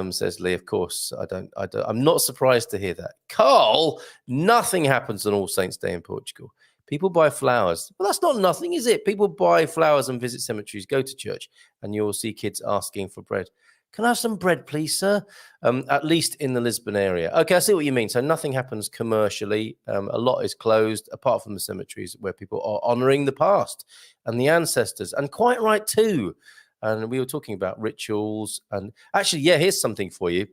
says Lee. Of course, I'm not surprised to hear that. Carl, nothing happens on All Saints' Day in Portugal. People buy flowers. Well, that's not nothing, is it? People buy flowers and visit cemeteries, go to church, and you'll see kids asking for bread. Can I have some bread, please, sir? At least in the Lisbon area. Okay, I see what you mean. So nothing happens commercially. A lot is closed, apart from the cemeteries where people are honouring the past and the ancestors. And quite right, too. And we were talking about rituals. And actually, yeah, here's something for you.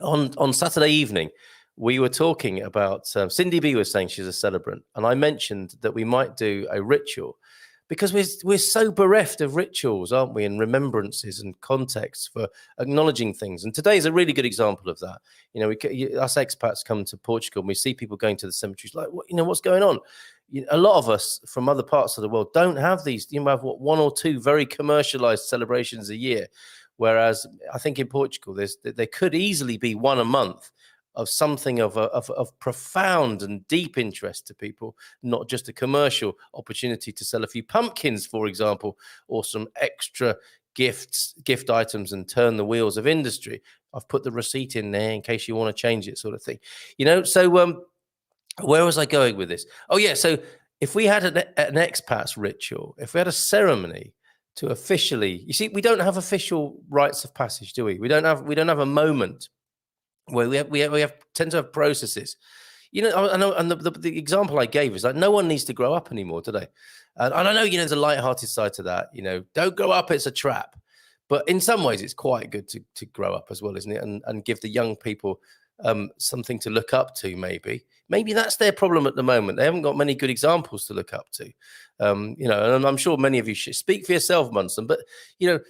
On Saturday evening, we were talking about, Cindy B was saying she's a celebrant. And I mentioned that we might do a ritual, because we're so bereft of rituals, aren't we, and remembrances and contexts for acknowledging things. And today is a really good example of that. Us expats come to Portugal and we see people going to the cemeteries like, what's going on? A lot of us from other parts of the world don't have these. You have one or two very commercialized celebrations a year, whereas I think in Portugal there could easily be one a month of something of profound and deep interest to people, not just a commercial opportunity to sell a few pumpkins, for example, or some extra gift items and turn the wheels of industry. I've put the receipt in there in case you want to change it, sort of thing. So where was I going with this? Oh, yeah. So if we had an expats ritual, if we had a ceremony to officially, you see, we don't have official rites of passage, do we? We don't have a moment where we tend to have processes. You know, I know, and the example I gave is like no one needs to grow up anymore, do they? And I know, you know, there's a light-hearted side to that. You know, don't grow up; it's a trap. But in some ways, it's quite good to grow up as well, isn't it? And give the young people something to look up to. Maybe that's their problem at the moment. They haven't got many good examples to look up to. You know, and I'm sure many of you should speak for yourself, Munson. But you know,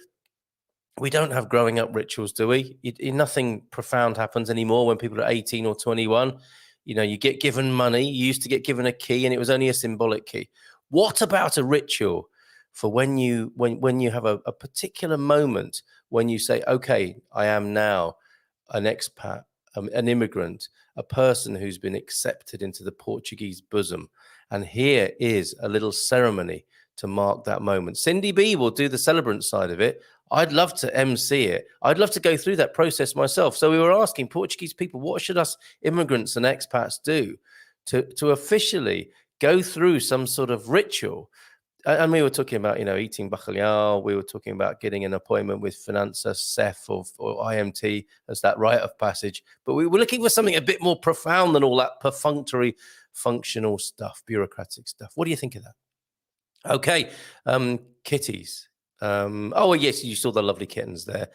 we don't have growing up rituals, do we? Nothing profound happens anymore when people are 18 or 21. You know, you get given money. You used to get given a key, and it was only a symbolic key. What about a ritual for when you have a particular moment when you say, okay, I am now an expat, an immigrant, a person who's been accepted into the Portuguese bosom. And here is a little ceremony to mark that moment. Cindy B will do the celebrant side of it. I'd love to MC it. I'd love to go through that process myself. So we were asking Portuguese people, what should us immigrants and expats do to officially go through some sort of ritual? And we were talking about, you know, eating bacalhau. We were talking about getting an appointment with Finanza, CEF or IMT as that rite of passage. But we were looking for something a bit more profound than all that perfunctory, functional stuff, bureaucratic stuff. What do you think of that? Okay, kitties. Oh, yes, you saw the lovely kittens there.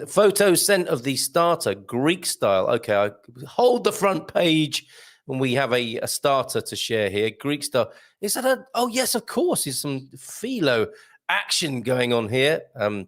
Photos sent of the starter, Greek style. Okay, I hold the front page. And we have a starter to share here. Greek style. Is that a? Oh yes, of course. There's some philo action going on here. I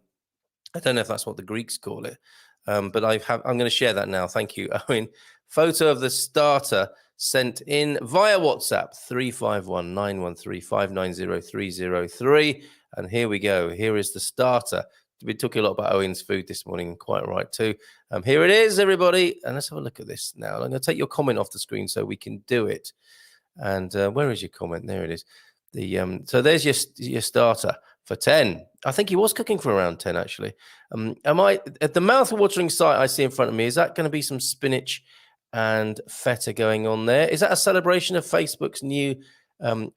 don't know if that's what the Greeks call it, but I'm going to share that now. Thank you, Owen. Photo of the starter sent in via WhatsApp 351-913-590-303. And here we go. Here is the starter. We talked a lot about Owen's food this morning, quite right too. Here it is, everybody. And let's have a look at this now. I'm going to take your comment off the screen so we can do it. And where is your comment? There it is. So there's your starter for 10. I think he was cooking for around 10, actually. Am I at the mouth-watering sight I see in front of me? Is that going to be some spinach and feta going on there? Is that a celebration of Facebook's new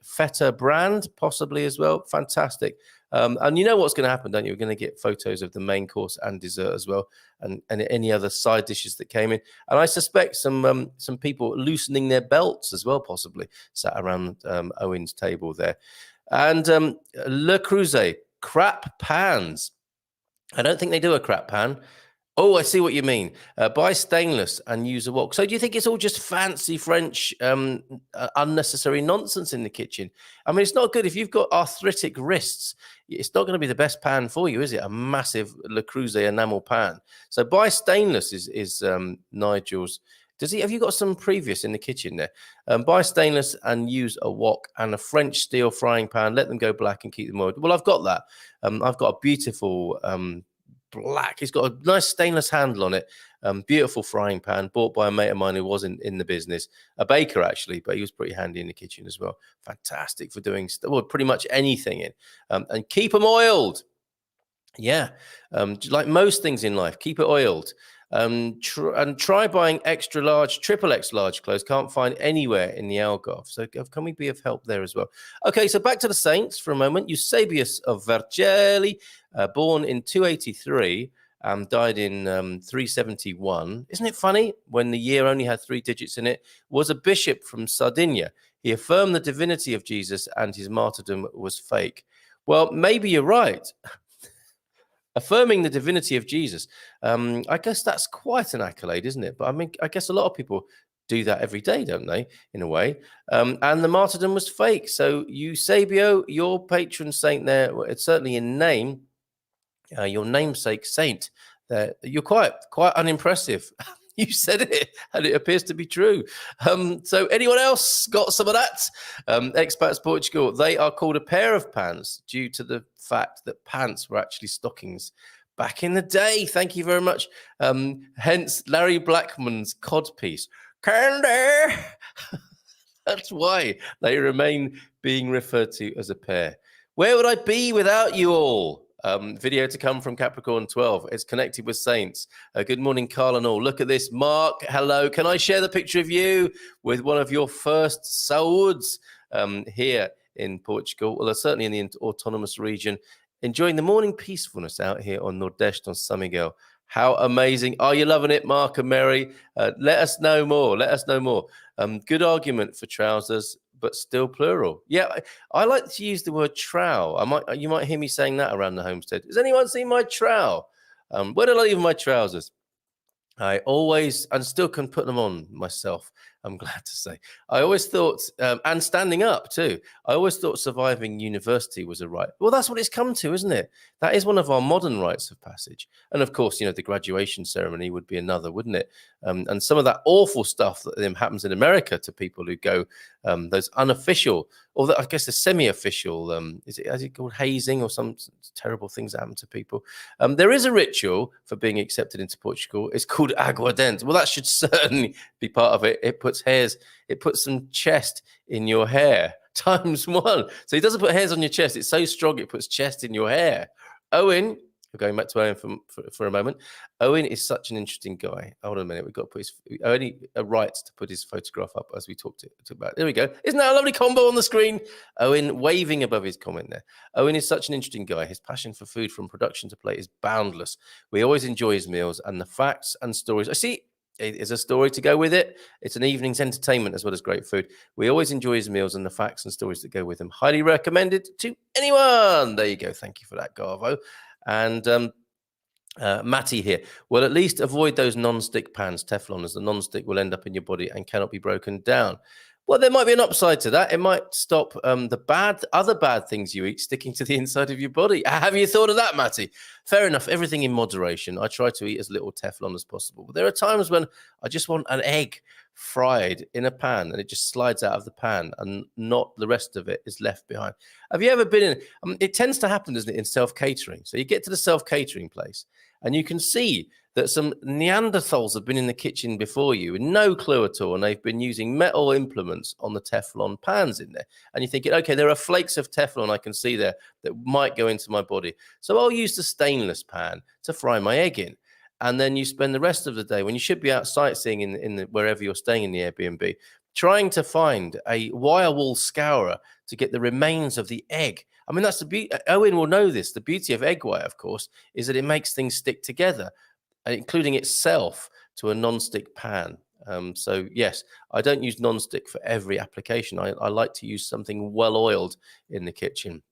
feta brand, possibly as well? Fantastic. And you know what's going to happen, don't you? We're going to get photos of the main course and dessert as well, and any other side dishes that came in. And I suspect some people loosening their belts as well, possibly sat around Owen's table there. And Le Creuset, crap pans. I don't think they do a crap pan. Oh, I see what you mean. Buy stainless and use a wok. So do you think it's all just fancy French, unnecessary nonsense in the kitchen? I mean, it's not good. If you've got arthritic wrists, it's not going to be the best pan for you, is it? A massive Le Creuset enamel pan. So buy stainless is Nigel's. Have you got some previous in the kitchen there? Buy stainless and use a wok and a French steel frying pan. Let them go black and keep them oiled. Well, I've got that. I've got a beautiful black. It's got a nice stainless handle on it. Beautiful frying pan bought by a mate of mine who was in the business, a baker actually, but he was pretty handy in the kitchen as well. Fantastic for doing pretty much anything in. And keep them oiled. Yeah, like most things in life, keep it oiled. And try buying extra large, triple X large clothes. Can't find anywhere in the Algarve. So can we be of help there as well? Okay, so back to the saints for a moment. Eusebius of Vercelli, born in 283, died in 371. Isn't it funny when the year only had 3 digits in it? Was a bishop from Sardinia. He affirmed the divinity of Jesus and his martyrdom was fake. Well, maybe you're right. Affirming the divinity of Jesus. I guess that's quite an accolade, isn't it? But I mean, I guess a lot of people do that every day, don't they, in a way? And the martyrdom was fake. So Eusebio, your patron saint there, it's certainly in name, your namesake saint, you're quite unimpressive. You said it, and it appears to be true. So anyone else got some of that? Expats Portugal, they are called a pair of pants due to the fact that pants were actually stockings back in the day. Thank you very much. Hence Larry Blackman's codpiece. Candy! That's why they remain being referred to as a pair. Where would I be without you all? Video to come from Capricorn 12. It's connected with saints. Good morning, Carl and all. Look at this. Mark, hello. Can I share the picture of you with one of your first Sauds here in Portugal? Well, certainly in the autonomous region. Enjoying the morning peacefulness out here on Nordeste on San Miguel. How amazing. Are you loving it, Mark and Mary? Let us know more. Let us know more. Good argument for trousers, but still plural. Yeah, I like to use the word trowel. You might hear me saying that around the homestead. Has anyone seen my trowel? Where did I leave my trousers? I still can put them on myself, I'm glad to say. I always thought, and standing up too, I always thought surviving university was a right. Well, that's what it's come to, isn't it? That is one of our modern rites of passage. And of course, the graduation ceremony would be another, wouldn't it? And some of that awful stuff that happens in America to people who go, those unofficial, or I guess the semi-official, is it called hazing or some terrible things that happen to people? There is a ritual for being accepted into Portugal. It's called aguardente. Well, that should certainly be part of it. It puts some chest in your hair times one. So it doesn't put hairs on your chest. It's so strong, it puts chest in your hair. Owen, we're going back to Owen for a moment. Owen is such an interesting guy. Hold on a minute. We've got to put only a right to put his photograph up as we talked about. There we go. Isn't that a lovely combo on the screen? Owen waving above his comment there. Owen is such an interesting guy. His passion for food from production to plate is boundless. We always enjoy his meals and the facts and stories. I see it is a story to go with it. It's an evening's entertainment as well as great food. We always enjoy his meals and the facts and stories that go with them. Highly recommended to anyone. There you go. Thank you for that, Garvo. And Matty here. Well, at least avoid those non-stick pans, Teflon, as the non-stick will end up in your body and cannot be broken down. Well, there might be an upside to that. It might stop the other bad things you eat sticking to the inside of your body. Have you thought of that, Matty? Fair enough. Everything in moderation. I try to eat as little Teflon as possible. But there are times when I just want an egg fried in a pan and it just slides out of the pan and not the rest of it is left behind. Have you ever been in? It tends to happen, doesn't it, in self-catering. So you get to the self-catering place and you can see that some Neanderthals have been in the kitchen before you with no clue at all, and they've been using metal implements on the Teflon pans in there. And you're thinking, okay, there are flakes of Teflon I can see there that might go into my body. So I'll use the stainless pan to fry my egg in. And then you spend the rest of the day, when you should be out sightseeing in wherever you're staying in the Airbnb, trying to find a wire wall scourer to get the remains of the egg. I mean, that's the beauty. Owen will know this. The beauty of egg white, of course, is that it makes things stick together, including itself to a non-stick pan. So yes, I don't use non-stick for every application. I like to use something well-oiled in the kitchen.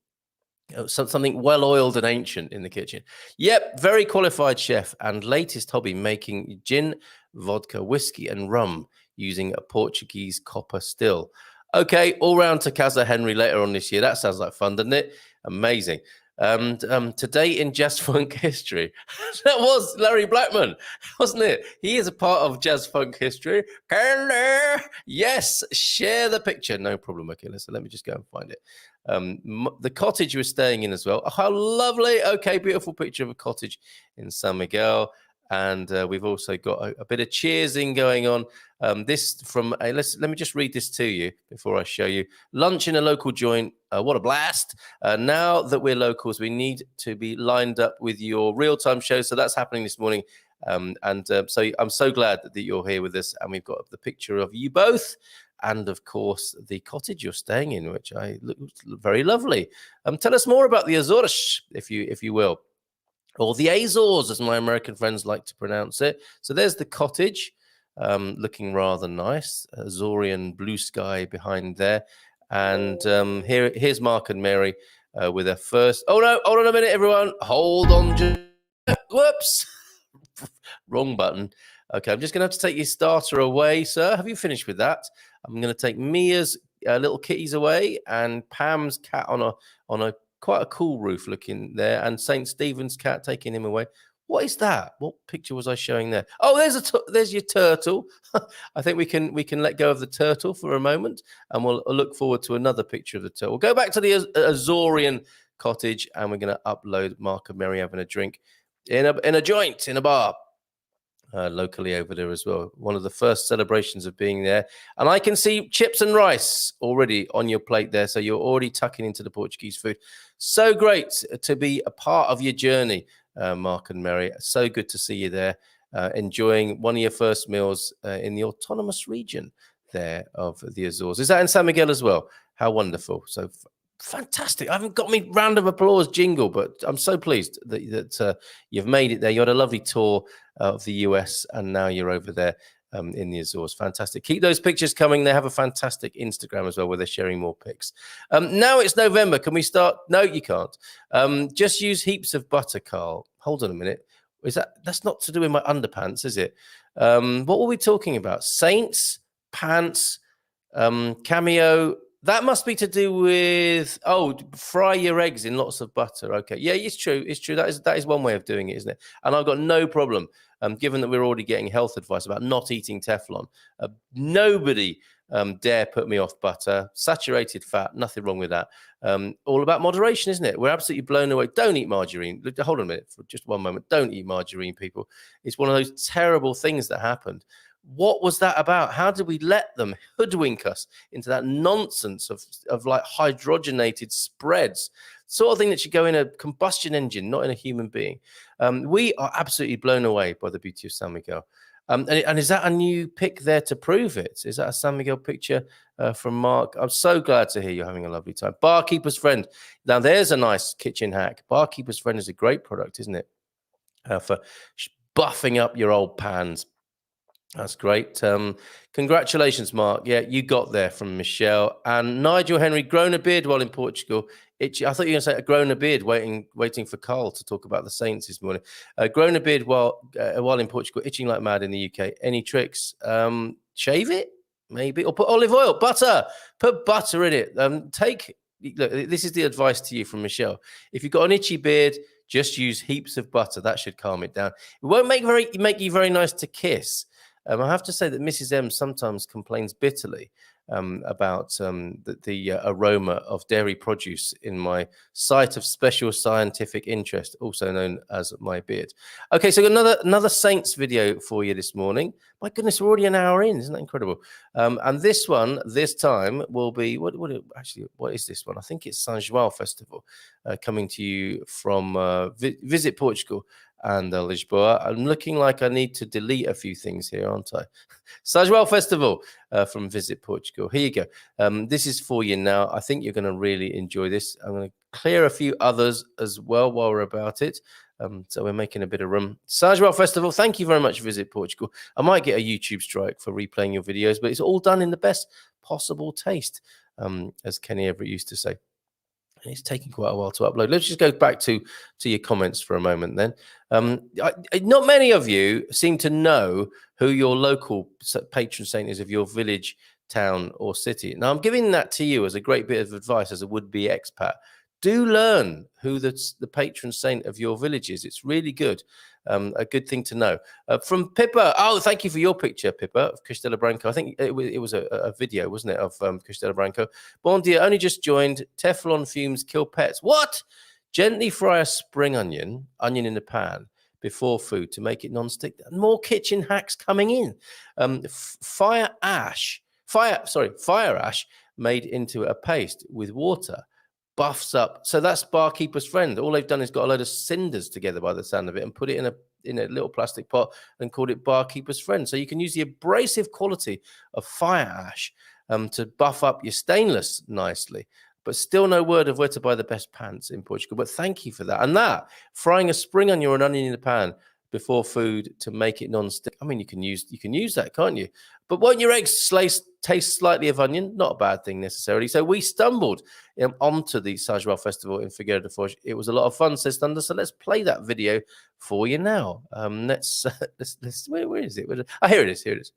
Something well-oiled and ancient in the kitchen. Yep, very qualified chef and latest hobby, making gin, vodka, whiskey and rum using a Portuguese copper still. Okay, all round to Casa Henry later on this year. That sounds like fun, doesn't it? Amazing. And today in jazz funk history, that was Larry Blackman, wasn't it? He is a part of jazz funk history. Yes, share the picture. No problem. Okay, so let me just go and find it. The cottage we're staying in as well. Oh, how lovely. Okay, beautiful picture of a cottage in San Miguel. And we've also got a bit of cheersing going on. This from let me just read this to you before I show you. Lunch in a local joint. What a blast. Now that we're locals, we need to be lined up with your real-time show. So that's happening this morning. So I'm so glad that you're here with us. And we've got the picture of you both. And of course, the cottage you're staying in, which looks very lovely. Tell us more about the Azores, if you will. Or the Azores, as my American friends like to pronounce it. So there's the cottage, looking rather nice. Azorean blue sky behind there. And here's Mark and Mary with their first. Oh, no, hold on a minute, everyone. Hold on. Whoops. Wrong button. Okay, I'm just going to have to take your starter away, sir. Have you finished with that? I'm going to take Mia's little kitties away and Pam's cat on a quite a cool roof looking there, and St. Stephen's cat, taking him away. What is that? What picture was I showing there? Oh, there's your turtle. I think we can let go of the turtle for a moment, and we'll look forward to another picture of the turtle. We'll go back to the Azorean cottage, and we're going to upload Mark and Mary having a drink in a joint in a bar. Locally over there as well. One of the first celebrations of being there. And I can see chips and rice already on your plate there. So you're already tucking into the Portuguese food. So great to be a part of your journey, Mark and Mary. So good to see you there, enjoying one of your first meals in the autonomous region there of the Azores. Is that in San Miguel as well? How wonderful. So Fantastic. I haven't got me round of applause jingle, but I'm so pleased that you've made it there. You had a lovely tour of the US, and now you're over there in the Azores. Fantastic. Keep those pictures coming. They have a fantastic Instagram as well, where they're sharing more pics. Now it's November. Can we start? No, you can't. Just use heaps of butter, Carl. Hold on a minute. That's not to do with my underpants, is it? What were we talking about? Saints, pants, Cameo. That must be to do with fry your eggs in lots of butter. Okay, yeah, it's true. It's true. That is one way of doing it, isn't it? And I've got no problem, given that we're already getting health advice about not eating Teflon. Nobody dare put me off butter. Saturated fat, nothing wrong with that. All about moderation, isn't it? We're absolutely blown away. Don't eat margarine. Hold on a minute for just one moment. Don't eat margarine, people. It's one of those terrible things that happened. What was that about? How did we let them hoodwink us into that nonsense of like hydrogenated spreads, sort of thing that should go in a combustion engine, not in a human being? We are absolutely blown away by the beauty of San Miguel. And is that a new pic there to prove it? Is that a San Miguel picture from Mark? I'm so glad to hear you're having a lovely time. Barkeeper's Friend. Now, there's a nice kitchen hack. Barkeeper's Friend is a great product, isn't it? For buffing up your old pans. That's great. Congratulations, Mark. Yeah, you got there from Michelle. And Nigel Henry, grown a beard while in Portugal. I thought you were going to say grown a beard, waiting for Carl to talk about the Saints this morning. Grown a beard while in Portugal, itching like mad in the UK. Any tricks? Shave it, maybe, or put olive oil, butter. Put butter in it. Look, this is the advice to you from Michelle. If you've got an itchy beard, just use heaps of butter. That should calm it down. It won't make you very nice to kiss. I have to say that Mrs. M sometimes complains bitterly about the aroma of dairy produce in my site of special scientific interest, also known as my beard. Okay, so another Saints video for you this morning. My goodness, we're already an hour in. Isn't that incredible? And this time will be what is this one? I think it's San João Festival, coming to you from Visit Portugal and Lisboa. I'm looking like I need to delete a few things here, aren't I? San João Festival from Visit Portugal. Here you go. This is for you now. I think you're going to really enjoy this. I'm going to clear a few others as well while we're about it. So we're making a bit of room. San João Festival, thank you very much, Visit Portugal. I might get a YouTube strike for replaying your videos, but it's all done in the best possible taste, as Kenny Everett used to say. And it's taking quite a while to upload. Let's just go back to your comments for a moment then. Not many of you seem to know who your local patron saint is of your village, town, or city. Now, I'm giving that to you as a great bit of advice as a would-be expat. Do learn who the patron saint of your village is. It's really good. A good thing to know. From Pippa. Oh, thank you for your picture, Pippa, of Castelo Branco. I think it was a video, wasn't it, of Castelo Branco. Bon dia, only just joined. Teflon fumes kill pets. What? Gently fry a spring onion in the pan before food to make it non-stick. More kitchen hacks coming in. Fire ash made into a paste with water buffs up. So that's Barkeeper's Friend. All they've done is got a load of cinders together by the sound of it and put it in a little plastic pot and called it Barkeeper's Friend. So you can use the abrasive quality of fire ash to buff up your stainless nicely. But still no word of where to buy the best pants in Portugal. But thank you for that. And that, frying a spring onion or an onion in the pan before food to make it non-stick. I mean, you can use that, can't you? But won't your eggs taste slightly of onion? Not a bad thing necessarily. So we stumbled onto the San João Festival in Figueira da Foz. It was a lot of fun, says Thunder. So let's play that video for you now. Let's where is it? Oh, here it is. Here it is.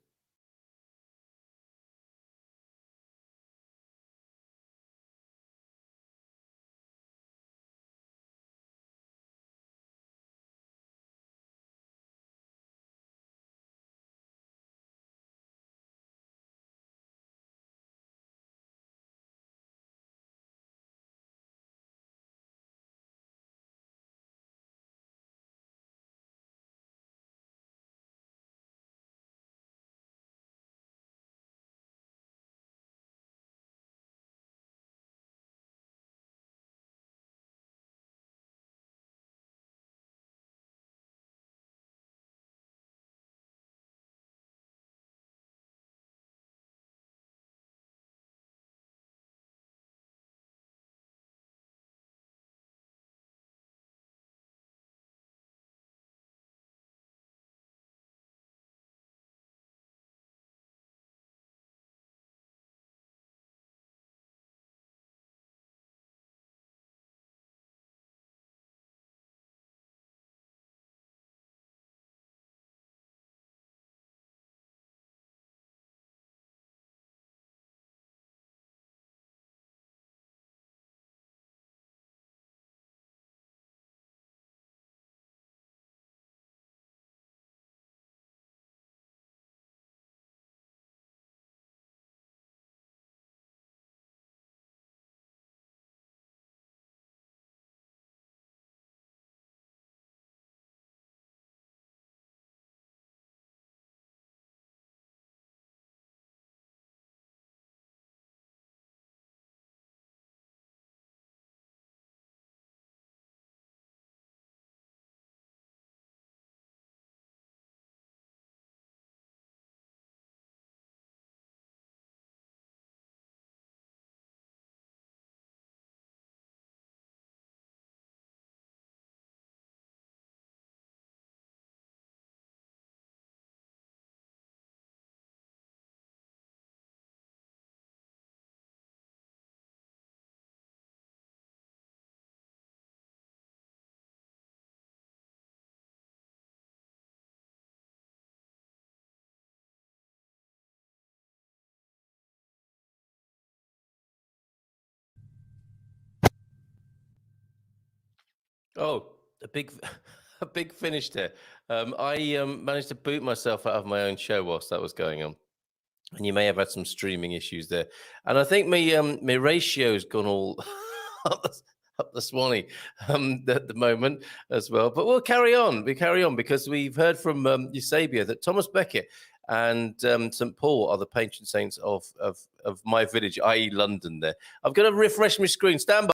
Oh, a big, a big finish there. I managed to boot myself out of my own show whilst that was going on, and you may have had some streaming issues there. And I think my ratio's gone all up the Swanee at the moment as well. But we'll carry on. We carry on because we've heard from Eusebia that Thomas Becket and St Paul are the patron saints of my village, i.e., London. There, I've got to refresh my screen. Stand by.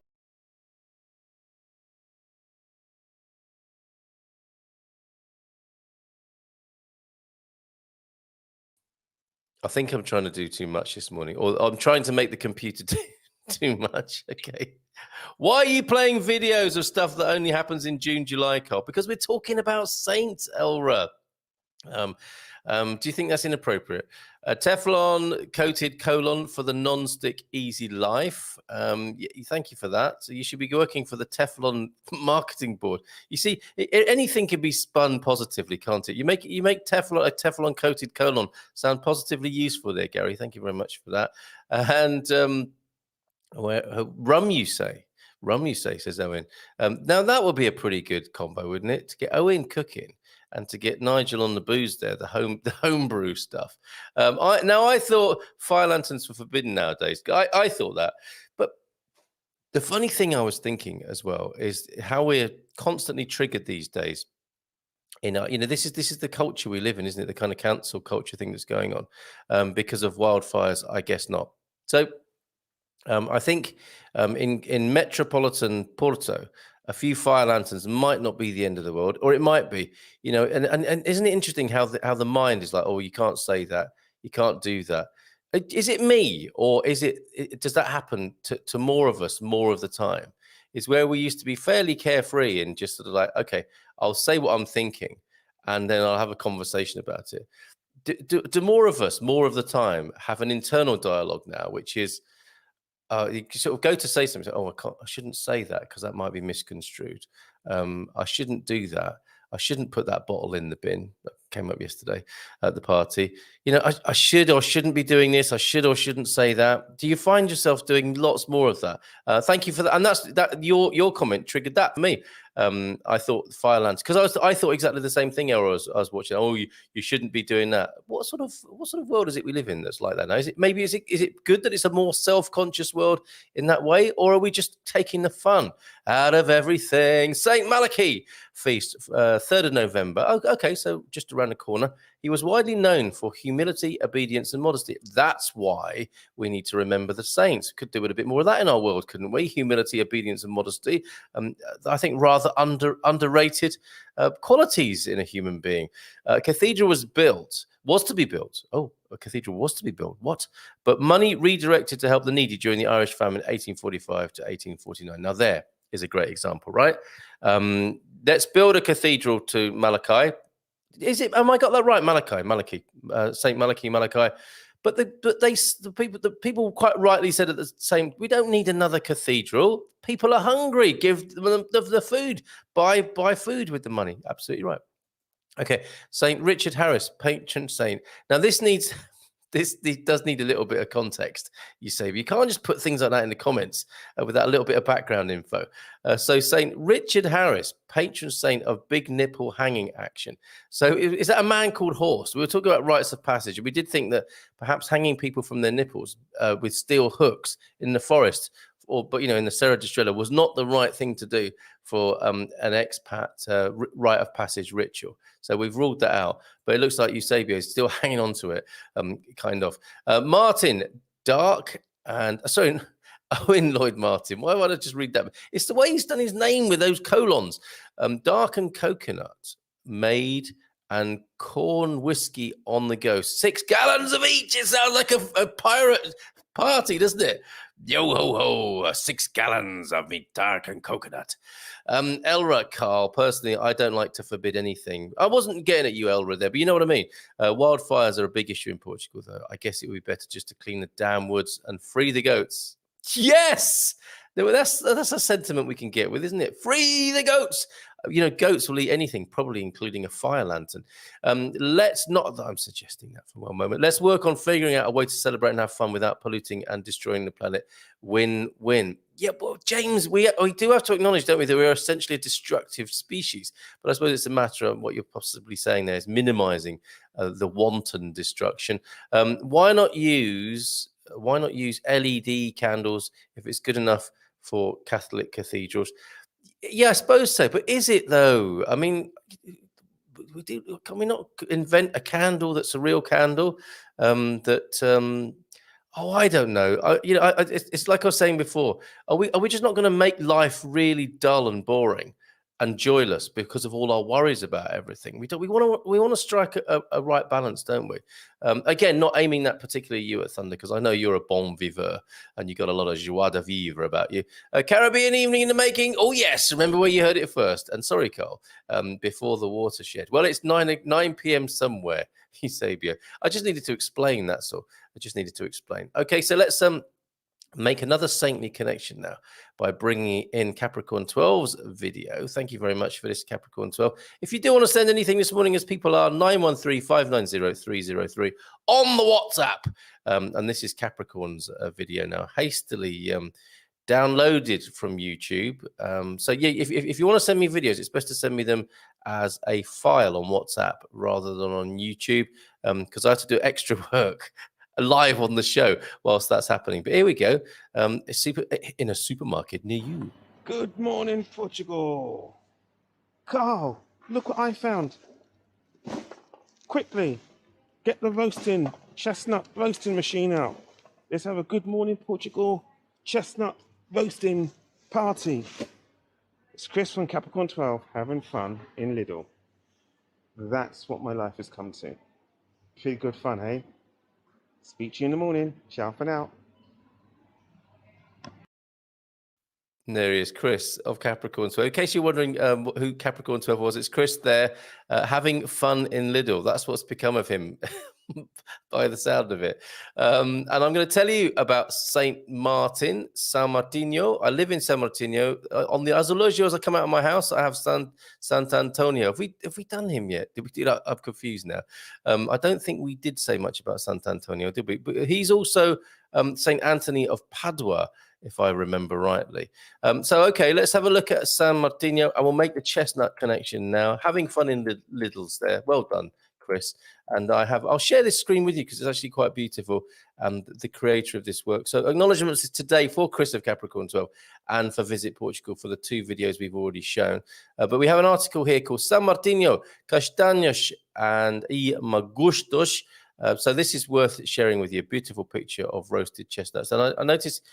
I think I'm trying to do too much this morning, or I'm trying to make the computer do too much. Okay. Why are you playing videos of stuff that only happens in June, July, Carl? Because we're talking about saints, Elra. Um, do you think that's inappropriate? Teflon coated colon for the non-stick easy life. Thank you for that. So you should be working for the Teflon marketing board. You see, anything can be spun positively, can't it? You make Teflon a Teflon coated colon sound positively useful there, Gary. Thank you very much for that. And rum, you say? Rum, you say? Says Owen. Now that would be a pretty good combo, wouldn't it? To get Owen cooking and to get Nigel on the booze there, the homebrew stuff. I thought fire lanterns were forbidden nowadays. I thought that, but the funny thing I was thinking as well is how we're constantly triggered these days. This is the culture we live in, isn't it? The kind of cancel culture thing that's going on because of wildfires. I guess not. So I think in metropolitan Porto, a few fire lanterns might not be the end of the world, or it might be. And isn't it interesting how the mind is like, oh, you can't say that, you can't do that. Is it me, or does that happen to more of us more of the time? Is where we used to be fairly carefree and just sort of like, okay, I'll say what I'm thinking, and then I'll have a conversation about it. Do more of us more of the time have an internal dialogue now, which is you sort of go to say something. Oh, I shouldn't say that because that might be misconstrued. I shouldn't do that. I shouldn't put that bottle in the bin. That came up yesterday at the party. I should or shouldn't be doing this. I should or shouldn't say that. Do you find yourself doing lots more of that? Thank you for that. And that your comment triggered that for me. I thought Firelands, because I thought exactly the same thing. I was watching. Oh, you shouldn't be doing that. What sort of world is it we live in that's like that now? Is it good that it's a more self-conscious world in that way, or are we just taking the fun out of everything? Saint Malachy feast, 3rd of November. Oh, okay, so just around the corner. He was widely known for humility, obedience, and modesty. That's why we need to remember the saints. Could do with a bit more of that in our world, couldn't we? Humility, obedience, and modesty. I think rather underrated qualities in a human being. A cathedral was to be built. Oh, a cathedral was to be built. What? But money redirected to help the needy during the Irish famine, 1845 to 1849. Now there is a great example, right? Let's build a cathedral to Malachi. Am I got that right? Malachi, Saint Malachi. But the people quite rightly said at the same. We don't need another cathedral. People are hungry. Give them the food. Buy food with the money. Absolutely right. Okay, Saint Richard Harris, patron saint. Now this does need a little bit of context, you say. But you can't just put things like that in the comments without a little bit of background info. So St. Richard Harris, patron saint of big nipple hanging action. So is that a man called Horse? We were talking about rites of passage, and we did think that perhaps hanging people from their nipples with steel hooks in the forest, but in the Serra da Estrela was not the right thing to do for an expat rite of passage ritual. So we've ruled that out. But it looks like Eusebio is still hanging on to it, kind of. Martin, dark and... Sorry, Owen Lloyd Martin. Why would I just read that? It's the way he's done his name with those colons. Dark and coconut, made and corn whiskey on the go. 6 gallons of each. It sounds like a pirate party, doesn't it? Yo ho ho, 6 gallons of meat, dark and coconut. Elra, Carl, personally, I don't like to forbid anything. I wasn't getting at you, Elra, there, but you know what I mean. Wildfires are a big issue in Portugal, though. I guess it would be better just to clean the damn woods and free the goats. Yes! That's a sentiment we can get with, isn't it? Free the goats. Goats will eat anything, probably including a fire lantern. Let's not, I'm suggesting that for one moment. Let's work on figuring out a way to celebrate and have fun without polluting and destroying the planet. Win-win. Yeah, well, James, we do have to acknowledge, don't we, that we're essentially a destructive species. But I suppose it's a matter of what you're possibly saying there is minimizing the wanton destruction. Why not use LED candles if it's good enough for Catholic cathedrals? Yeah, I suppose so. But is it though? I mean, can we not invent a candle that's a real candle? I don't know. It's like I was saying before. Are we just not going to make life really dull and boring and joyless because of all our worries about everything? We want to strike a right balance, don't we? Again, not aiming that particularly you at Thunder, because I know you're a bon viveur and you got a lot of joie de vivre about you. Caribbean evening in the making. Oh yes, remember where you heard it first. And sorry, Carl, before the watershed. Well, it's 9 p.m. somewhere. Eusebio. I just needed to explain that. So I just needed to explain. Okay, so let's make another saintly connection now by bringing in Capricorn 12's video. Thank you very much for this, Capricorn 12. If you do want to send anything this morning, as people are, 913-590-303 on the WhatsApp. And this is Capricorn's video now, hastily downloaded from YouTube. So yeah, if you want to send me videos, it's best to send me them as a file on WhatsApp rather than on YouTube, because I have to do extra work live on the show whilst that's happening. But here we go. In a supermarket near you. Good morning, Portugal. Carl, look what I found. Quickly, get the chestnut roasting machine out. Let's have a good morning, Portugal chestnut roasting party. It's Chris from Capricorn 12 having fun in Lidl. That's what my life has come to. Pretty good fun, hey? Speak to you in the morning. Ciao for now. There he is, Chris of Capricorn 12. In case you're wondering who Capricorn 12 was, it's Chris there having fun in Lidl. That's what's become of him by the sound of it. And I'm going to tell you about St. Martin, San Martino. I live in San Martino. On the Azulejo, as I come out of my house, I have Sant'Antonio. Have we done him yet? Did we do that? I'm confused now. I don't think we did say much about Sant'Antonio, did we? But he's also St. Anthony of Padua, if I remember rightly. Okay, let's have a look at San Martino. I will make the chestnut connection now. Having fun in the Lidls there. Well done, Chris. And I'll share this screen with you because it's actually quite beautiful, and the creator of this work. So acknowledgements today for Chris of Capricorn 12 and for Visit Portugal for the two videos we've already shown. But we have an article here called San Martino, Castanhas and e Magustos. So this is worth sharing with you, a beautiful picture of roasted chestnuts. And I noticed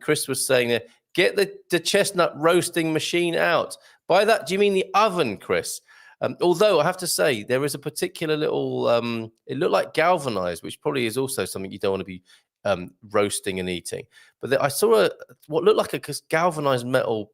Chris was saying there, get the chestnut roasting machine out. By that, do you mean the oven, Chris? Although I have to say, there is a particular little, it looked like galvanized, which probably is also something you don't want to be roasting and eating. But I saw what looked like a galvanized metal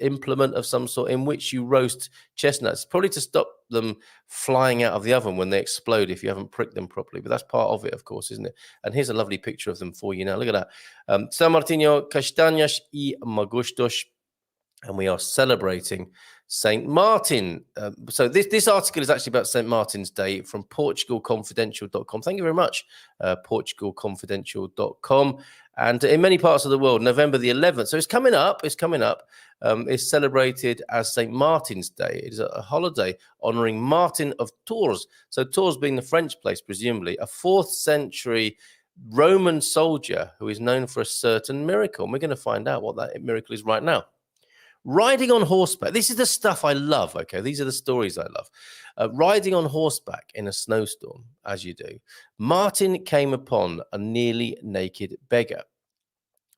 implement of some sort in which you roast chestnuts, probably to stop them flying out of the oven when they explode if you haven't pricked them properly. But that's part of it, of course, isn't it? And here's a lovely picture of them for you now. Look at that. San Martino, Castanhas y Magustos. And we are celebrating St. Martin. So this article is actually about St. Martin's Day from PortugalConfidential.com. Thank you very much, PortugalConfidential.com. And in many parts of the world, November the 11th. So it's coming up. It's celebrated as St. Martin's Day. It is a holiday honoring Martin of Tours. So Tours being the French place, presumably, a 4th century Roman soldier who is known for a certain miracle. And we're going to find out what that miracle is right now. Riding on horseback. This is the stuff I love, okay? These are the stories I love. Riding on horseback in a snowstorm, as you do, Martin came upon a nearly naked beggar.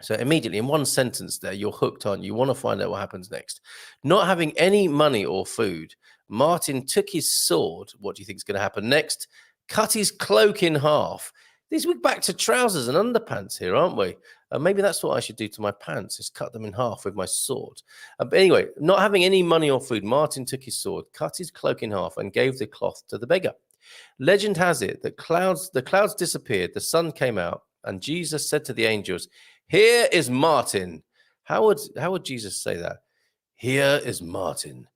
So immediately, in one sentence there, you're hooked on. You want to find out what happens next. Not having any money or food, Martin took his sword. What do you think is going to happen next? Cut his cloak in half. We're back to trousers and underpants here, aren't we? Maybe that's what I should do to my pants, is cut them in half with my sword. But anyway, not having any money or food, Martin took his sword, cut his cloak in half, and gave the cloth to the beggar. Legend has it that the clouds disappeared, the sun came out, and Jesus said to the angels, "Here is Martin. How would Jesus say that? Here is Martin.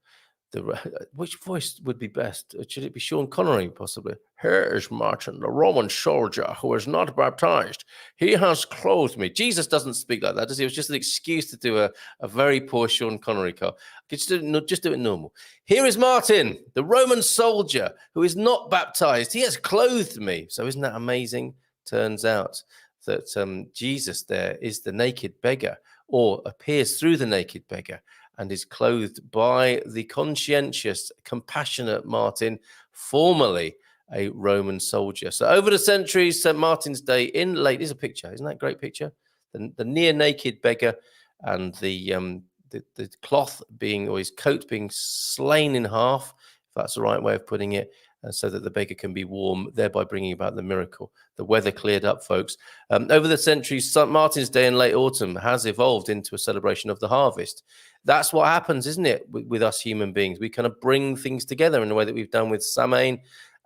Which voice would be best? Should it be Sean Connery, possibly? Here is Martin, the Roman soldier who is not baptized. He has clothed me. Jesus doesn't speak like that, does he? It was just an excuse to do a very poor Sean Connery car. Just do it normal. Here is Martin, the Roman soldier who is not baptized. He has clothed me. So isn't that amazing? Turns out that Jesus there is the naked beggar, or appears through the naked beggar, and is clothed by the conscientious, compassionate Martin, formerly a Roman soldier. So over the centuries, St. Martin's Day in late, here's a picture, isn't that a great picture? The near naked beggar, and the cloth being, or his coat being slain in half, if that's the right way of putting it, so that the beggar can be warm, thereby bringing about the miracle. The weather cleared up, folks. Over the centuries, St. Martin's Day in late autumn has evolved into a celebration of the harvest. That's what happens, isn't it, with us human beings? We kind of bring things together in the way that we've done with Samhain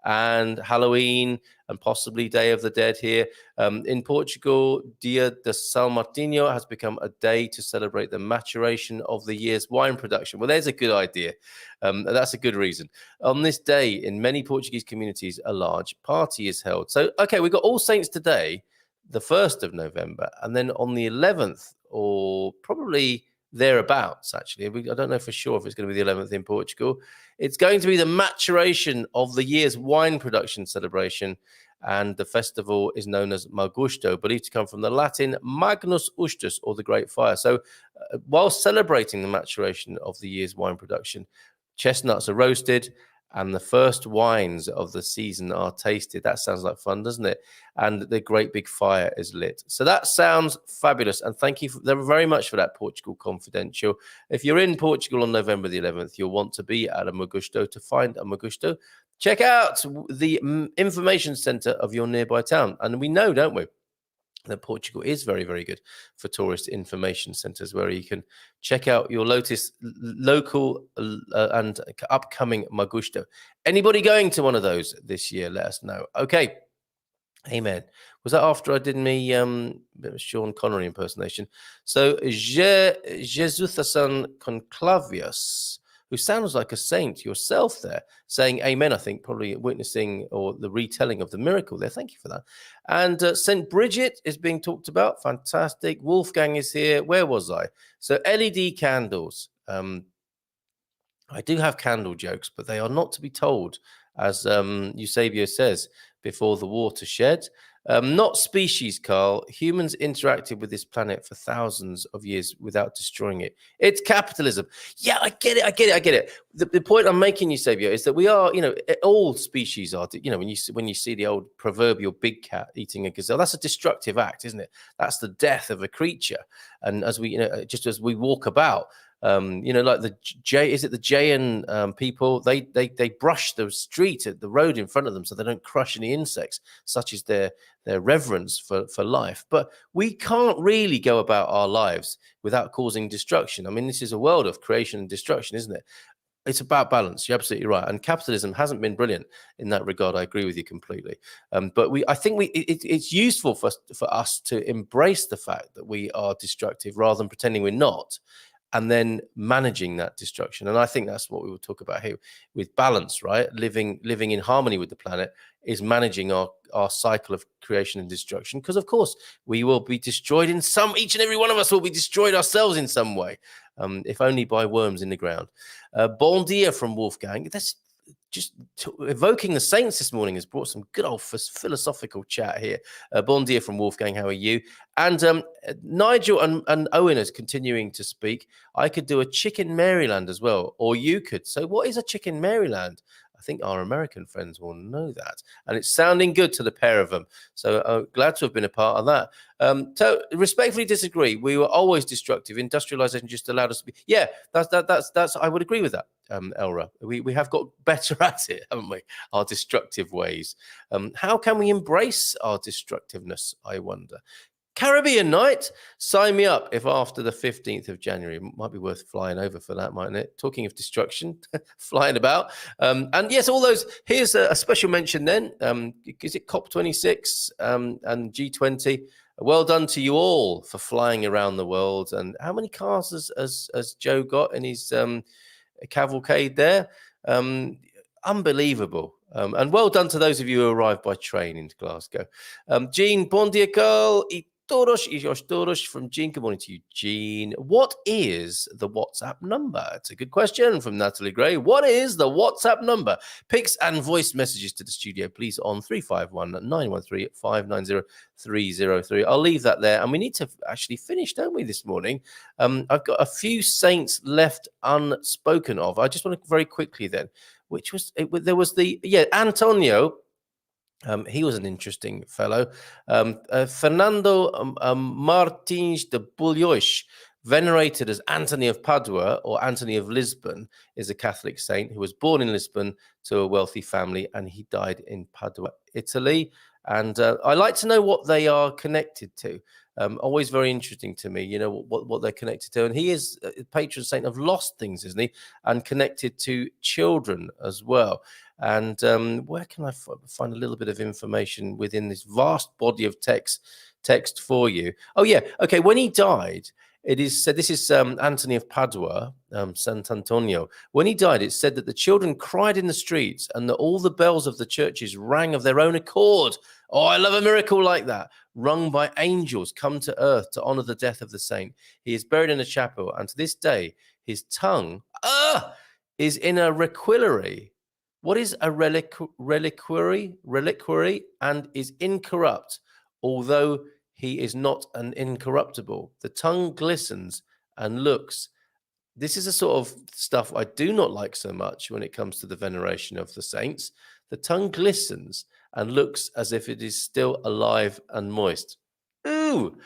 and Halloween and possibly Day of the Dead here. In Portugal, Dia de São Martinho has become a day to celebrate the maturation of the year's wine production. Well, there's a good idea. That's a good reason. On this day, in many Portuguese communities, a large party is held. So, okay, we've got All Saints today, the 1st of November, and then on the 11th, or probably thereabouts, actually. I don't know for sure if it's going to be the 11th in Portugal. It's going to be the maturation of the year's wine production celebration, and the festival is known as Magusto, believed to come from the Latin Magnus Ustus, or the Great Fire. So while celebrating the maturation of the year's wine production, chestnuts are roasted and the first wines of the season are tasted. That sounds like fun, doesn't it? And the great big fire is lit. So that sounds fabulous. And thank you very much for that, Portugal Confidential. If you're in Portugal on November the 11th, you'll want to be at a Magusto. To find a Magusto, check out the information centre of your nearby town. And we know, don't we, that Portugal is very, very good for tourist information centres, where you can check out your local and upcoming Magusto. Anybody going to one of those this year? Let us know. Okay. Amen. Was that after I did me Sean Connery impersonation? So Jesusasan Conclavius, who sounds like a saint yourself there, saying amen, I think, probably witnessing or the retelling of the miracle there. Thank you for that. And St. Bridget is being talked about. Fantastic. Wolfgang is here. Where was I? So LED candles. I do have candle jokes, but they are not to be told, as Eusebio says, before the watershed. Not species, Carl. Humans interacted with this planet for thousands of years without destroying it. It's capitalism. Yeah, I get it. The point I'm making, Eusebio, is that we are, all species are, when you see the old proverbial big cat eating a gazelle, that's a destructive act, isn't it? That's the death of a creature. And as we, just as we walk about, like the Jayan people, they brush the street, the road in front of them, so they don't crush any insects, such as their reverence for life. But we can't really go about our lives without causing destruction. I mean, this is a world of creation and destruction, isn't it? It's about balance. You're absolutely right. And capitalism hasn't been brilliant in that regard. I agree with you completely. But I think it's useful for us to embrace the fact that we are destructive rather than pretending we're not, and then managing that destruction. And I think that's what we will talk about here with balance, right? Living in harmony with the planet is managing our cycle of creation and destruction. Because, of course, we will be destroyed each and every one of us will be destroyed ourselves in some way, if only by worms in the ground. Bon dia from Wolfgang. That's just evoking the saints this morning has brought some good old philosophical chat here. Bon dia from Wolfgang. How are you? And Nigel and Owen is continuing to speak. I could do a chicken Maryland as well, or you could. So what is a chicken Maryland? I think our American friends will know that. And it's sounding good to the pair of them. So glad to have been a part of that. So respectfully disagree. We were always destructive. Industrialization just allowed us to be. Yeah, that's I would agree with that, Elra. We have got better at it, haven't we? Our destructive ways. How can we embrace our destructiveness, I wonder? Caribbean night, sign me up if after the 15th of January. Might be worth flying over for that, mightn't it? Talking of destruction, flying about. And yes, all those, here's a special mention then. Is it COP26 and G20? Well done to you all for flying around the world. And how many cars has Joe got in his cavalcade there? Unbelievable. And well done to those of you who arrived by train into Glasgow. Jean, bon dia, Carl. Toros from Jean. Good morning to you, Jean. What is the WhatsApp number? It's a good question from Natalie Gray. What is the WhatsApp number? Pics and voice messages to the studio, please, on 351 913 590 303. I'll leave that there. And we need to actually finish, don't we, this morning? I've got a few saints left unspoken of. I just want to very quickly then, there was Antonio. He was an interesting fellow. Fernando Martins de Bulhois, venerated as Anthony of Padua or Anthony of Lisbon, is a Catholic saint who was born in Lisbon to a wealthy family, and he died in Padua, Italy. And I like to know what they are connected to. Always very interesting to me, what they're connected to. And he is a patron saint of lost things, isn't he? And connected to children as well. And where can I find a little bit of information within this vast body of text for you? Oh, yeah. Okay. When he died, it is said, this is Anthony of Padua, Sant'Antonio. When he died, it's said that the children cried in the streets and that all the bells of the churches rang of their own accord. Oh, I love a miracle like that. Rung by angels come to earth to honor the death of the saint. He is buried in a chapel, and to this day, his tongue is in a reliquary. What is a reliquary? Reliquary, and is incorrupt, although he is not an incorruptible. The tongue glistens and looks. This is a sort of stuff I do not like so much when it comes to the veneration of the saints. The tongue glistens and looks as if it is still alive and moist. Ooh.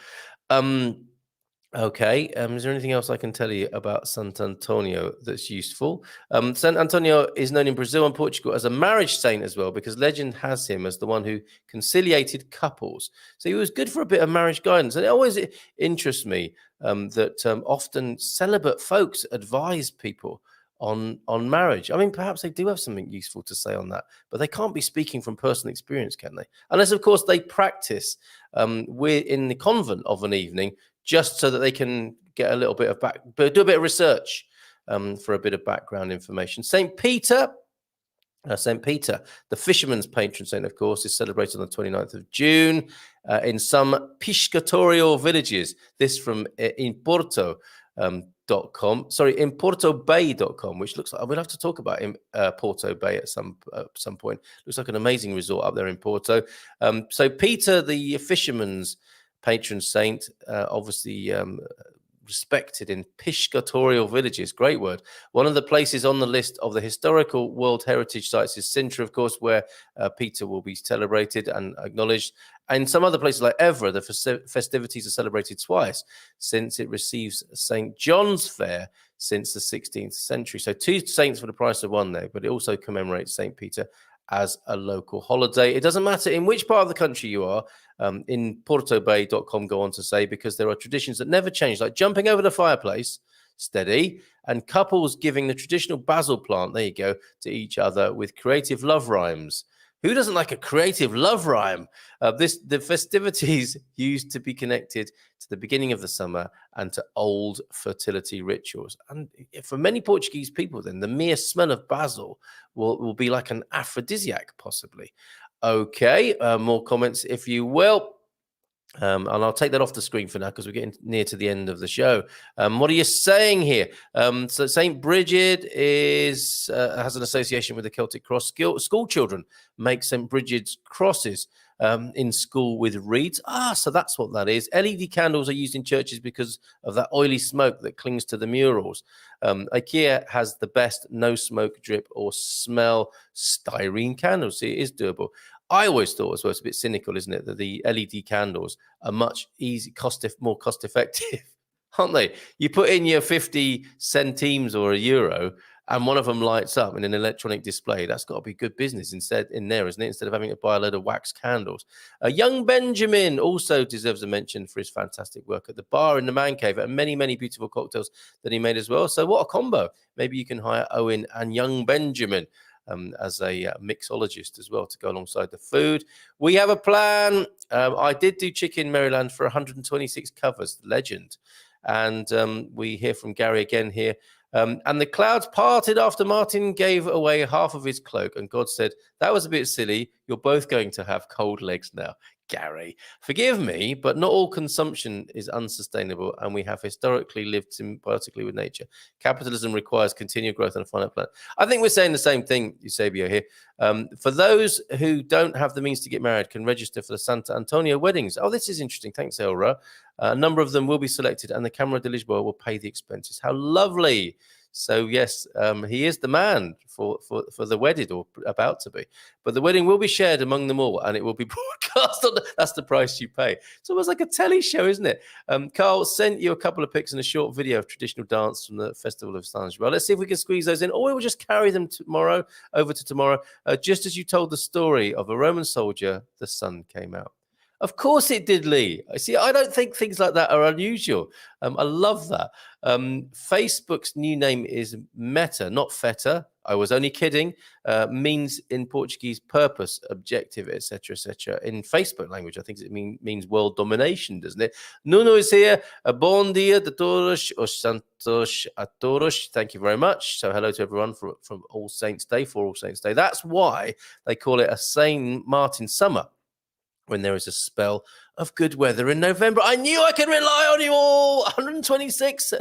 Okay. Is there anything else I can tell you about Sant'Antonio that's useful? Sant'Antonio is known in Brazil and Portugal as a marriage saint as well, because legend has him as the one who conciliated couples. So he was good for a bit of marriage guidance. And it always interests me that often celibate folks advise people on marriage. I mean, perhaps they do have something useful to say on that, but they can't be speaking from personal experience, can they? Unless, of course, they practice we're in the convent of an evening, just so that they can get a little bit of do a bit of research for a bit of background information. St. Peter, the fisherman's patron saint, of course, is celebrated on the 29th of June in some piscatorial villages. This from in portobay.com, which looks like we'll have to talk about Porto Bay at some point. Looks like an amazing resort up there in Porto. So Peter, the fisherman's patron saint, obviously respected in piscatorial villages. Great word. One of the places on the list of the historical World Heritage Sites is Sintra, of course, where Peter will be celebrated and acknowledged. And some other places like Evra, the festivities are celebrated twice since it receives St. John's Fair since the 16th century. So 2 saints for the price of 1 there, but it also commemorates St. Peter as a local holiday. It doesn't matter in which part of the country you are. In portobay.com go on to say, because there are traditions that never change, like jumping over the fireplace, steady, and couples giving the traditional basil plant, there you go, to each other with creative love rhymes. Who doesn't like a creative love rhyme? The festivities used to be connected to the beginning of the summer and to old fertility rituals. And for many Portuguese people, then, the mere smell of basil will be like an aphrodisiac, possibly. Okay, more comments, if you will. And I'll take that off the screen for now because we're getting near to the end of the show. What are you saying here? So St. Bridget has an association with the Celtic cross. School children make St. Bridget's crosses in school with reeds. So that's what that is. LED candles are used in churches because of that oily smoke that clings to the murals. IKEA has the best no smoke, drip, or smell styrene candles. See, it is doable. I always thought as well, it's a bit cynical, isn't it, that the LED candles are much more cost effective, aren't they? You put in your 50 centimes or €1, and one of them lights up in an electronic display. That's got to be good business instead in there, isn't it? Instead of having to buy a load of wax candles. Young Benjamin also deserves a mention for his fantastic work at the bar in the man cave and many, many beautiful cocktails that he made as well. So what a combo. Maybe you can hire Owen and young Benjamin. as a mixologist as well to go alongside the food. We have a plan. I did do Chicken Maryland for 126 covers, legend. And we hear from Gary again here. And the clouds parted after Martin gave away half of his cloak. And God said, that was a bit silly. You're both going to have cold legs now. Gary, forgive me, but not all consumption is unsustainable, and we have historically lived symbiotically with nature. Capitalism requires continued growth on a finite planet. I think we're saying the same thing, Eusebio, here. For those who don't have the means to get married, can register for the Santa Antonio weddings. Oh, this is interesting. Thanks, Elra. A number of them will be selected, and the Camera de Lisboa will pay the expenses. How lovely. So, yes, he is the man for the wedded, or about to be. But the wedding will be shared among them all, and it will be broadcast on that's the price you pay. It's almost like a telly show, isn't it? Carl sent you a couple of pics and a short video of traditional dance from the Festival of Saint. Well, let's see if we can squeeze those in, or we'll just carry them over to tomorrow. Just as you told the story of a Roman soldier, the sun came out. Of course it did, Lee. See, I don't think things like that are unusual. I love that. Facebook's new name is Meta, not Feta. I was only kidding. Means in Portuguese purpose, objective, etc., etc. In Facebook language, I think it means world domination, doesn't it? Nuno is here. Bom dia de todos os santos a todos. Thank you very much. So hello to everyone from All Saints Day, for All Saints Day. That's why they call it a Saint Martin summer, when there is a spell of good weather in November. I knew I could rely on you all. 126.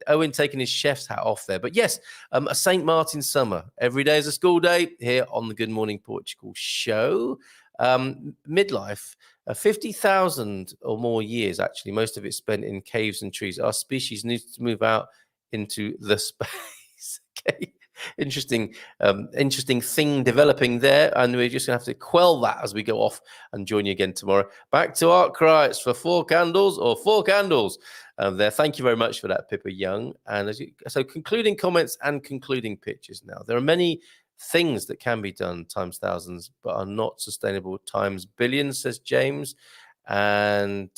Owen taking his chef's hat off there. But yes, a St. Martin summer. Every day is a school day here on the Good Morning Portugal show. Midlife, 50,000 or more years, actually, most of it spent in caves and trees. Our species needs to move out into the space. Okay. Interesting thing developing there, and we're just gonna have to quell that as we go off and join you again tomorrow. Back to Arkwrights for 4 candles or 4 candles there. Thank you very much for that, Pippa Young. And so concluding comments and concluding pictures now. There are many things that can be done times thousands but are not sustainable times billions, says James. And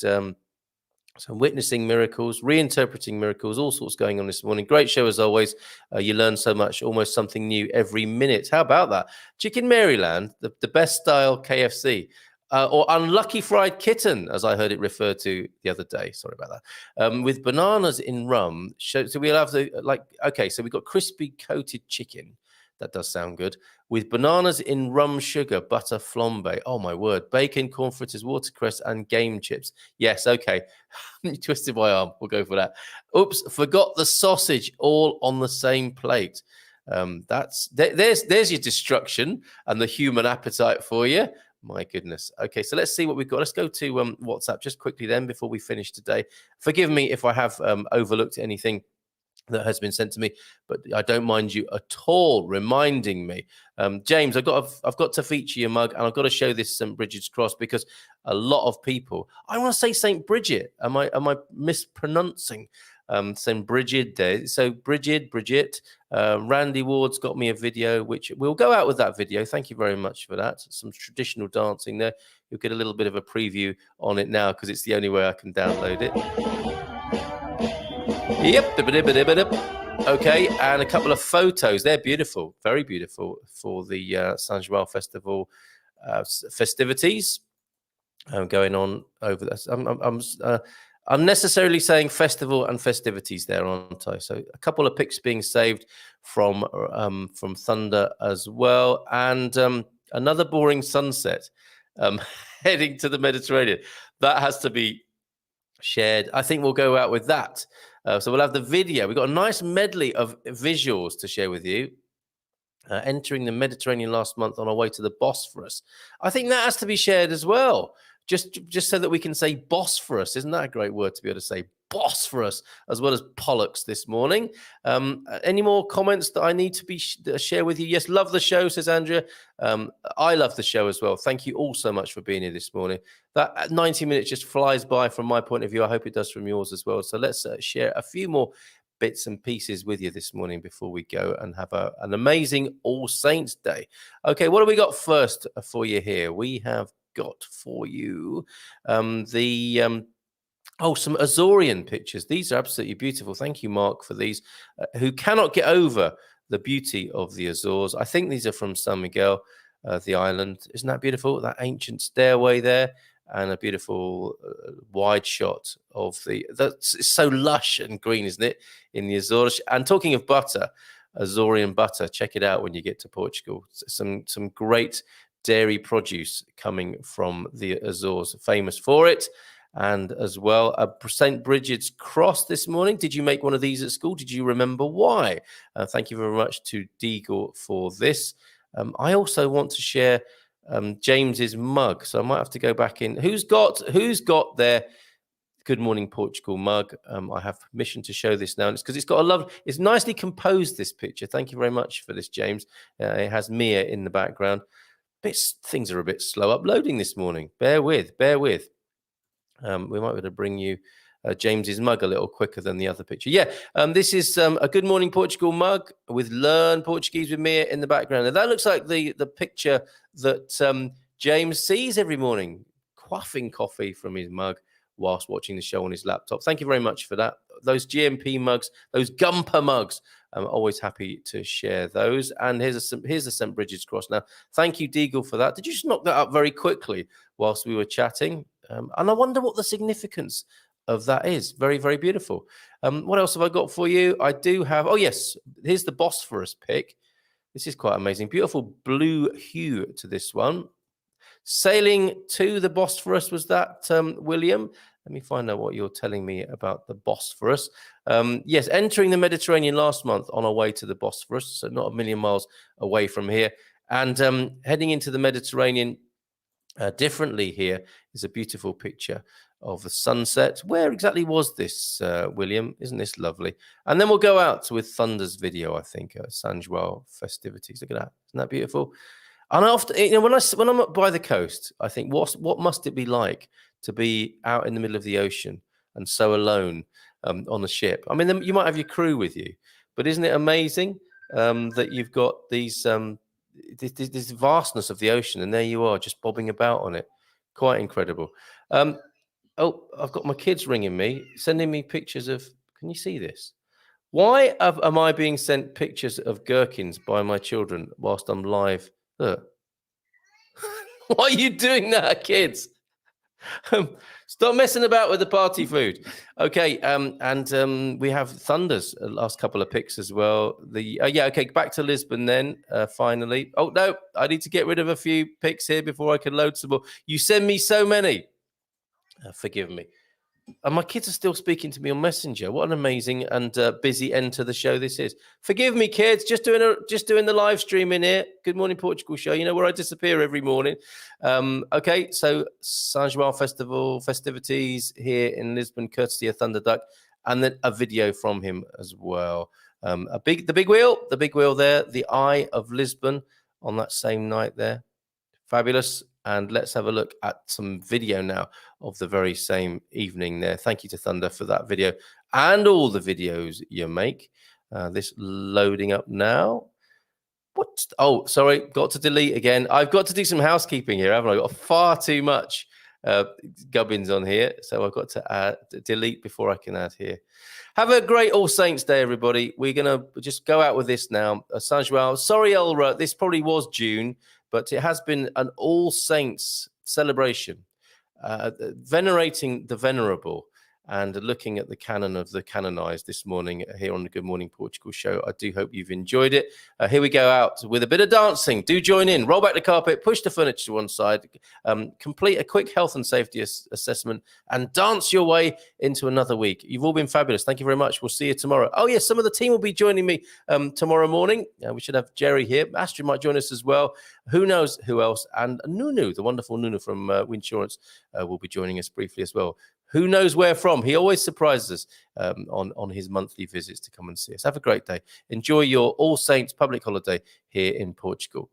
so witnessing miracles, reinterpreting miracles, all sorts going on this morning. Great show as always. You learn so much, almost something new every minute. How about that? Chicken Maryland, the best style KFC. Or unlucky fried kitten, as I heard it referred to the other day. Sorry about that. With bananas in rum. So we'll have so we've got crispy coated chicken. That does sound good. With bananas in rum sugar, butter flambe. Oh, my word. Bacon, corn fritters, watercress, and game chips. Yes, okay. You twisted my arm. We'll go for that. Oops, forgot the sausage all on the same plate. There's your destruction and the human appetite for you. My goodness. Okay, so let's see what we've got. Let's go to WhatsApp just quickly then before we finish today. Forgive me if I have overlooked anything that has been sent to me, but I don't mind you at all reminding me. James, I've got to feature your mug, and I've got to show this St. Bridget's cross, because a lot of people, I want to say St. Bridget. Am I mispronouncing St. Bridget there? So Bridget, Randy Ward's got me a video, which we'll go out with that video. Thank you very much for that. Some traditional dancing there. You'll get a little bit of a preview on it now, because it's the only way I can download it. Yep. Okay, and a couple of photos. They're beautiful, very beautiful, for the San João Festival festivities going on over this. I'm unnecessarily saying festival and festivities there, aren't I? So a couple of pics being saved from Thunder as well, and another boring sunset heading to the Mediterranean. That has to be shared. I think we'll go out with that. So we'll have the video. We've got a nice medley of visuals to share with you. Entering the Mediterranean last month on our way to the Bosphorus. I think that has to be shared as well. Just so that we can say Bosphorus. Isn't that a great word to be able to say Bosphorus as well as Pollux this morning? Any more comments that I need to share with you? Yes, love the show, says Andrea. I love the show as well. Thank you all so much for being here this morning. That 90 minutes just flies by from my point of view. I hope it does from yours as well. So let's share a few more bits and pieces with you this morning before we go and have an amazing All Saints Day. Okay, what have we got first for you here? We have got for you some Azorian pictures. These are absolutely beautiful. Thank you, Mark, for these. Who cannot get over the beauty of the Azores. I think these are from San Miguel, the island. Isn't that beautiful? That ancient stairway there, and a beautiful wide shot of that's so lush and green, isn't it, in the Azores? And talking of butter, Azorean butter, check it out when you get to Portugal. Some great dairy produce coming from the Azores, famous for it. And as well, a St. Bridget's cross this morning. Did you make one of these at school? Did you remember why? Thank you very much to Deagle for this. I also want to share James's mug, so I might have to go back in. Who's got their Good Morning Portugal mug? I have permission to show this now. It's because it's got it's nicely composed, this picture. Thank you very much for this, James. It has Mia in the background. Things are a bit slow uploading this morning. Bear with. We might be able to bring you James's mug a little quicker than the other picture. Yeah, this is a Good Morning Portugal mug with Learn Portuguese with Mia in the background. And that looks like the picture that James sees every morning, quaffing coffee from his mug whilst watching the show on his laptop. Thank you very much for that. Those GMP mugs, those Gumper mugs, I'm always happy to share those. And here's a St. Bridget's cross. Now, thank you, Deagle, for that. Did you just knock that up very quickly whilst we were chatting? And I wonder what the significance of that is. Very, very beautiful. What else have I got for you? I do have, oh yes, here's the Bosphorus pic. This is quite amazing. Beautiful blue hue to this one. Sailing to the Bosphorus, was that, William? Let me find out what you're telling me about the Bosphorus. Yes, entering the Mediterranean last month on our way to the Bosphorus, so not a million miles away from here. And heading into the Mediterranean differently here is a beautiful picture of the sunset. Where exactly was this, William? Isn't this lovely? And then we'll go out with Thunder's video, I think, San João festivities. Look at that. Isn't that beautiful? And after, when I'm up by the coast, I think, what must it be like to be out in the middle of the ocean and so alone on the ship? I mean, you might have your crew with you, but isn't it amazing that you've got these this vastness of the ocean, and there you are, just bobbing about on it? Quite incredible. Oh, I've got my kids ringing me, sending me pictures of. Can you see this? Why am I being sent pictures of gherkins by my children whilst I'm live? Look. Why are you doing that, kids? Stop messing about with the party food. Okay, and we have Thunder's last couple of pics as well. Okay, back to Lisbon then, finally. Oh, no, I need to get rid of a few pics here before I can load some more. You send me so many. Forgive me. And my kids are still speaking to me on Messenger. What an amazing and busy end to the show this is. Forgive me, kids. Just doing the live stream in here. Good Morning Portugal show. You know where I disappear every morning. Okay, so San João Festival festivities here in Lisbon, courtesy of Thunder Duck, and then a video from him as well. The big wheel there, the Eye of Lisbon on that same night there. Fabulous. And let's have a look at some video now of the very same evening there. Thank you to Thunder for that video and all the videos you make. This loading up now. What? Oh, sorry, got to delete again. I've got to do some housekeeping here, haven't I? Got far too much gubbins on here, so I've got to delete before I can add here. Have a great All Saints Day, everybody. We're going to just go out with this now. San João. Sorry, Elra, this probably was June, but it has been an All Saints celebration, venerating the venerable and looking at the canon of the canonized this morning here on the Good Morning Portugal show. I do hope you've enjoyed it. Here we go out with a bit of dancing. Do join in. Roll back the carpet, push the furniture to one side, complete a quick health and safety assessment, and dance your way into another week. You've all been fabulous. Thank you very much. We'll see you tomorrow. Oh, yes, some of the team will be joining me tomorrow morning. We should have Jerry here. Astrid might join us as well. Who knows who else? And Nunu, the wonderful Nunu from Winsurance, will be joining us briefly as well. Who knows where from? He always surprises us on his monthly visits to come and see us. Have a great day. Enjoy your All Saints public holiday here in Portugal.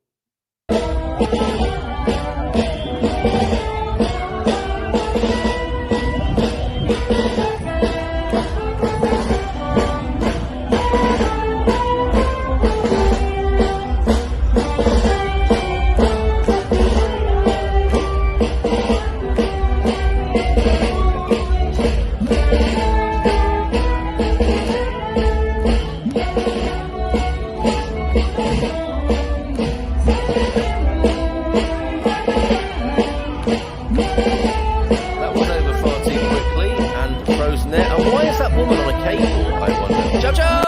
Ciao, ciao.